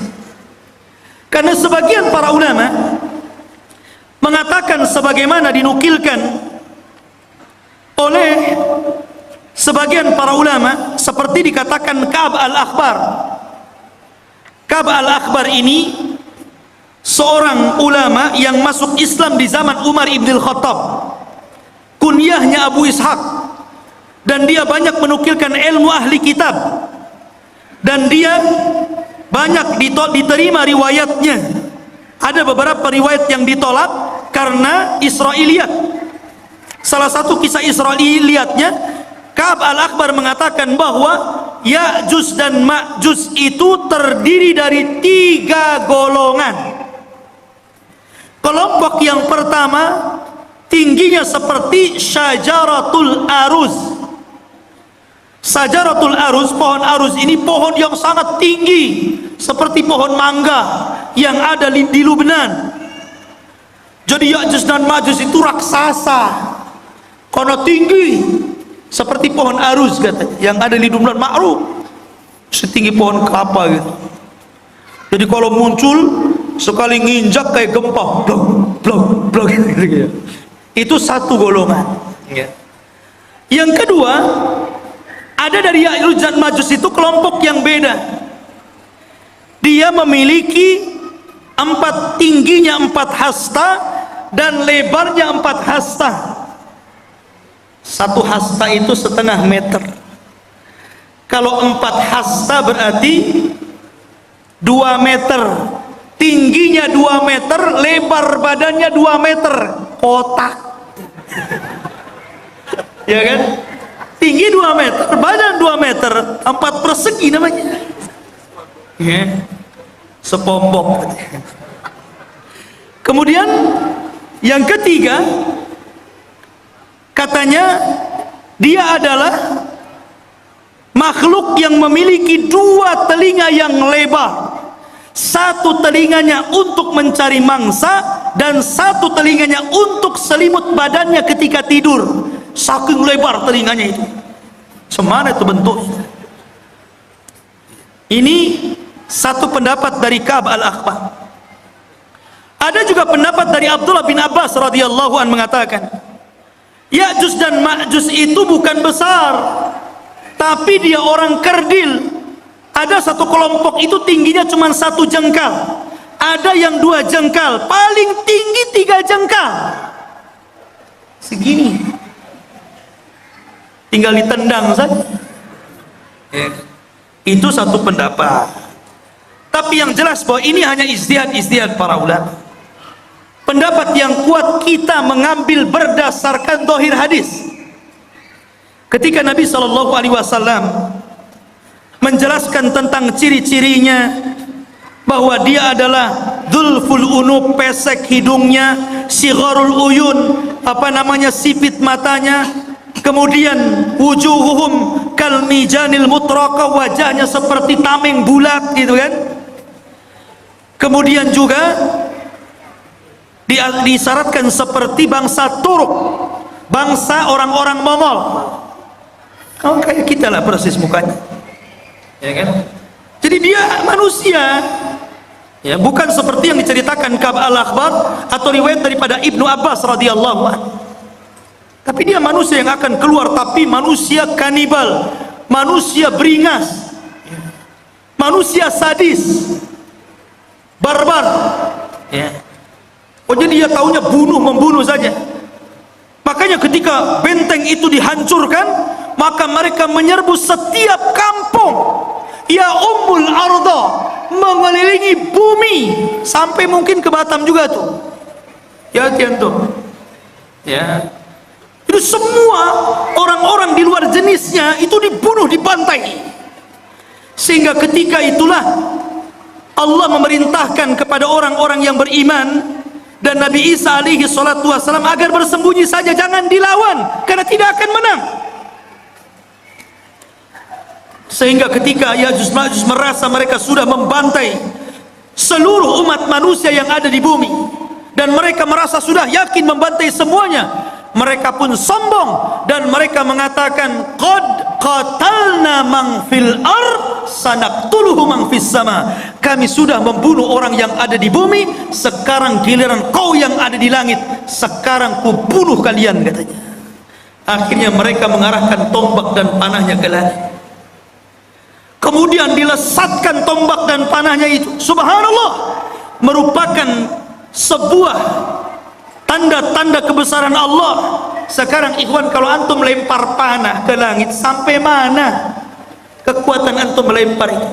Karena sebagian para ulama mengatakan, sebagaimana dinukilkan oleh sebagian para ulama, seperti dikatakan Ka'ab al-Akhbar. Ka'ab al-Akhbar ini seorang ulama yang masuk Islam di zaman Umar ibn al-Khattab. Kunyahnya Abu Ishaq, dan dia banyak menukilkan ilmu ahli kitab, dan dia banyak diterima riwayatnya. Ada beberapa riwayat yang ditolak karena Israiliyat. Salah satu kisah Israiliyatnya, Ka'ab al-Akhbar mengatakan bahwa Ya'juj dan Ma'juj itu terdiri dari 3 golongan. Kelompok yang pertama tingginya seperti Syajaratul Aruz. Syajaratul Aruz, pohon aruz ini pohon yang sangat tinggi, seperti pohon mangga yang ada di Lubnan. Jadi Ya'juj dan Ma'juj itu raksasa karena tinggi, seperti pohon aruz katanya yang ada di Lubnan, ma'ruf, setinggi pohon kelapa gitu. Jadi kalau muncul sekali nginjak kayak gempa, blok blok blok gitu. Itu satu golongan. Yang kedua, ada dari Ya'juj dan Ma'juj itu kelompok yang beda. Dia memiliki tingginya 4 hasta dan lebarnya 4 hasta. 1 hasta itu setengah meter. Kalau 4 hasta berarti 2 meter. Tingginya 2 meter, lebar badannya 2 meter. Kotak. Ya kan? Tinggi 2 meter, badan 2 meter, 4 persegi namanya. Ya. Sepompok. Kemudian yang ketiga, katanya dia adalah makhluk yang memiliki dua telinga yang lebar. Satu telinganya untuk mencari mangsa dan satu telinganya untuk selimut badannya ketika tidur. Saking lebar telinganya itu. Semana itu bentuknya. Ini satu pendapat dari Ka'ab al-Akhbar. Ada juga pendapat dari Abdullah bin Abbas radhiyallahu an mengatakan, Ya'juj dan Ma'juj itu bukan besar, tapi dia orang kerdil. Ada satu kelompok itu tingginya cuma 1 jengkal, ada yang 2 jengkal, paling tinggi 3 jengkal, segini, tinggal ditendang saja. Itu satu pendapat, tapi yang jelas bahwa ini hanya ijtihad para ulama. Pendapat yang kuat kita mengambil berdasarkan zahir hadis. Ketika Nabi SAW menjelaskan tentang ciri-cirinya, bahwa dia adalah dzulful unub, pesek hidungnya, sigharul uyun, sipit matanya, kemudian wujuhuhum kal mijanil mutraqa, wajahnya seperti tameng bulat gitu kan. Kemudian juga disyaratkan seperti bangsa Turuk, bangsa orang-orang Mongol. Kalau kayak kita lah persis mukanya, ya kan? Jadi dia manusia, ya, bukan seperti yang diceritakan Ka'ab al-Akhbar atau riwayat daripada Ibnu Abbas radhiyallahu anhu. Tapi dia manusia yang akan keluar, tapi manusia kanibal, manusia beringas, manusia sadis, barbar, ya. Oh, jadi dia taunya membunuh saja. Makanya ketika benteng itu dihancurkan, maka mereka menyerbu setiap kampung. Ya ummul arda, mengelilingi bumi sampai mungkin ke Batam juga tuh. Ya tuh. Ya. Itu semua orang-orang di luar jenisnya itu dibunuh, dibantai. Sehingga ketika itulah Allah memerintahkan kepada orang-orang yang beriman dan Nabi Isa alaihi salatu wassalam agar bersembunyi saja, jangan dilawan karena tidak akan menang. Sehingga ketika Ya'juj Ma'juj merasa mereka sudah membantai seluruh umat manusia yang ada di bumi, dan mereka merasa sudah yakin membantai semuanya, mereka pun sombong dan mereka mengatakan, qad qatalna man fil ard sanaqtuluhu man fis sama. Kami sudah membunuh orang yang ada di bumi, sekarang giliran kau yang ada di langit, sekarang ku bunuh kalian, katanya. Akhirnya mereka mengarahkan tombak dan panahnya ke langit. Kemudian dilesatkan tombak dan panahnya itu, subhanallah, merupakan sebuah tanda-tanda kebesaran Allah. Sekarang ikhwan, kalau antum lempar panah ke langit, sampai mana kekuatan antum melempar itu?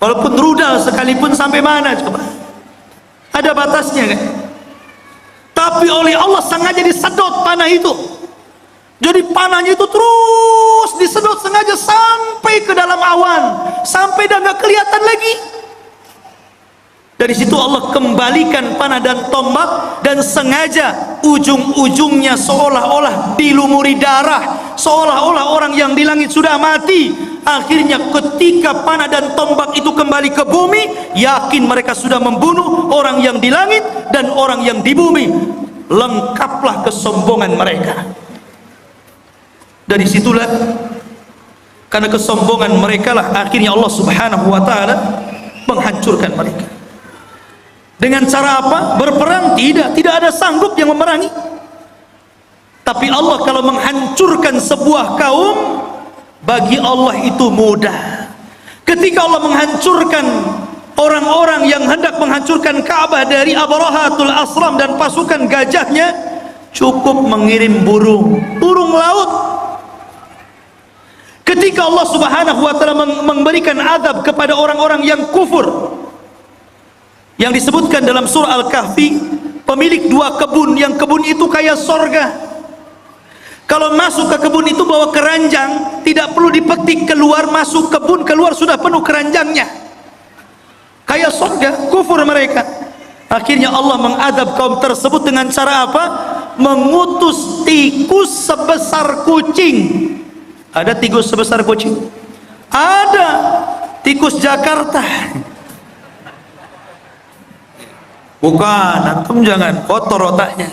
Walaupun rudal sekalipun, sampai mana coba? Ada batasnya kan? Tapi oleh Allah sengaja disedot panah itu. Jadi panahnya itu terus disedot sengaja sampai ke dalam awan, sampai dah nggak kelihatan lagi. Dari situ Allah kembalikan panah dan tombak, dan sengaja ujung-ujungnya seolah-olah dilumuri darah, seolah-olah orang yang di langit sudah mati. Akhirnya ketika panah dan tombak itu kembali ke bumi, yakin mereka sudah membunuh orang yang di langit dan orang yang di bumi. Lengkaplah kesombongan mereka. Dari situlah, karena kesombongan mereka lah akhirnya Allah subhanahu wa ta'ala menghancurkan mereka. Dengan cara apa? Berperang? Tidak ada sanggup yang memerangi. Tapi Allah kalau menghancurkan sebuah kaum, bagi Allah itu mudah. Ketika Allah menghancurkan orang-orang yang hendak menghancurkan Ka'bah dari Abrahatul Asram dan pasukan gajahnya, cukup mengirim burung laut. Ketika Allah subhanahu wa ta'ala memberikan azab kepada orang-orang yang kufur, yang disebutkan dalam surah Al-Kahfi, pemilik 2 kebun, yang kebun itu kayak sorga. Kalau masuk ke kebun itu bawa keranjang, tidak perlu dipetik keluar, masuk kebun, keluar sudah penuh keranjangnya. Kayak sorga, kufur mereka. Akhirnya Allah mengadab kaum tersebut dengan cara apa? Mengutus tikus sebesar kucing. Ada tikus sebesar kucing? Ada. Tikus Jakarta. Bukan, antum jangan kotor otaknya.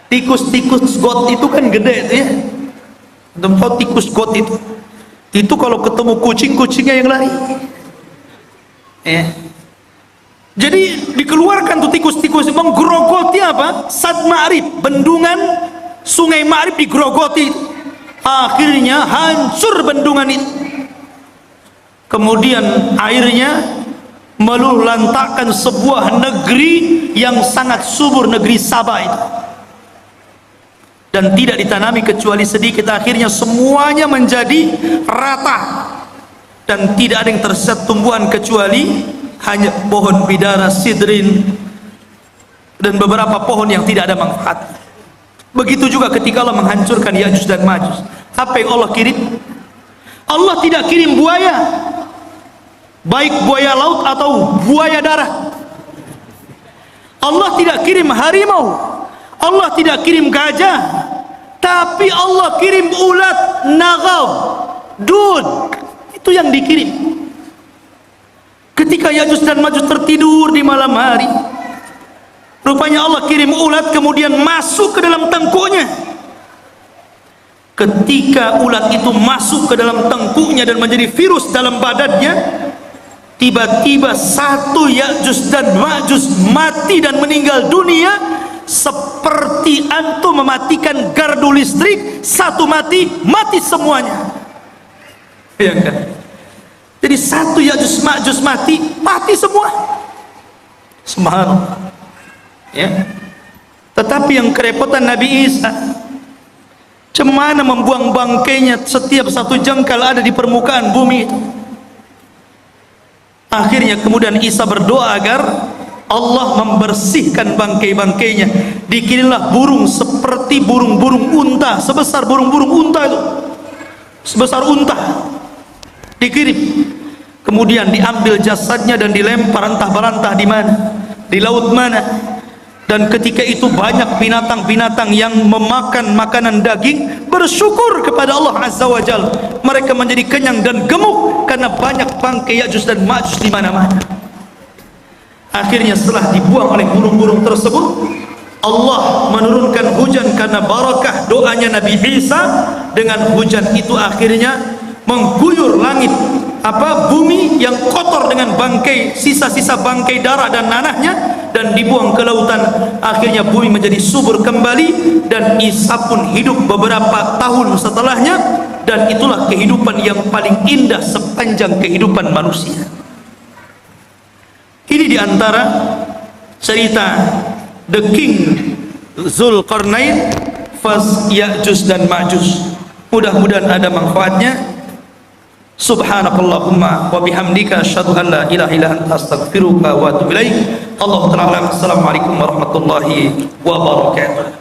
Tikus-tikus got itu kan gede itu ya. Antum tahu tikus got itu? Itu kalau ketemu kucing, kucingnya yang lari. Ya. Jadi dikeluarkan tuh tikus-tikus menggerogoti apa? Sad Ma'rib, bendungan Sungai Ma'rib digerogoti. Akhirnya hancur bendungan itu. Kemudian airnya meluluhlantakkan sebuah negeri yang sangat subur, negeri Sabah itu. Dan tidak ditanami kecuali sedikit. Akhirnya semuanya menjadi rata dan tidak ada yang tersisa tumbuhan kecuali hanya pohon bidara, sidrin, dan beberapa pohon yang tidak ada manfaat. Begitu juga ketika Allah menghancurkan Ya'juj dan Ma'juj. Apa yang Allah kirim? Allah tidak kirim buaya, baik buaya laut atau buaya darat. Allah tidak kirim harimau, Allah tidak kirim gajah, tapi Allah kirim ulat, naghaw, dud. Itu yang dikirim. Ketika Ya'juj dan Ma'juj tertidur di malam hari, rupanya Allah kirim ulat kemudian masuk ke dalam tengkuknya. Ketika ulat itu masuk ke dalam tengkuknya dan menjadi virus dalam badannya, tiba-tiba satu Ya'juj dan Ma'juj mati dan meninggal dunia seperti antum mematikan gardu listrik, satu mati, mati semuanya. Ya kan? Jadi satu Ya'juj Ma'juj mati, mati semua. Subhanallah. Ya. Tetapi yang kerepotan Nabi Isa, cemana membuang bangkainya setiap satu jengkal ada di permukaan bumi itu. Akhirnya kemudian Isa berdoa agar Allah membersihkan bangkai-bangkainya. Dikirimlah burung seperti burung-burung unta, sebesar burung-burung unta itu, sebesar unta, dikirim. Kemudian diambil jasadnya dan dilempar entah berantah di mana, di laut mana. Dan ketika itu banyak binatang-binatang yang memakan makanan daging bersyukur kepada Allah Azza wa Jalla. Mereka menjadi kenyang dan gemuk karena banyak bangkai Ya'juj dan Ma'juj di mana-mana. Akhirnya setelah dibuang oleh burung-burung tersebut, Allah menurunkan hujan karena barakah doanya Nabi Isa. Dengan hujan itu akhirnya mengguyur langit, bumi yang kotor dengan bangkai, sisa-sisa bangkai darah dan nanahnya, dan dibuang ke lautan. Akhirnya bumi menjadi subur kembali dan Isa pun hidup beberapa tahun setelahnya, dan itulah kehidupan yang paling indah sepanjang kehidupan manusia. Ini diantara cerita The King Zulkarnain Fas Ya'juj dan Ma'juj. Mudah-mudahan ada manfaatnya. Subhanakallahumma wa bihamdika asyhadu an la ilaha illa anta astaghfiruka wa atubu ilaik. Allahu ta'ala. Assalamualaikum warahmatullahi wabarakatuh.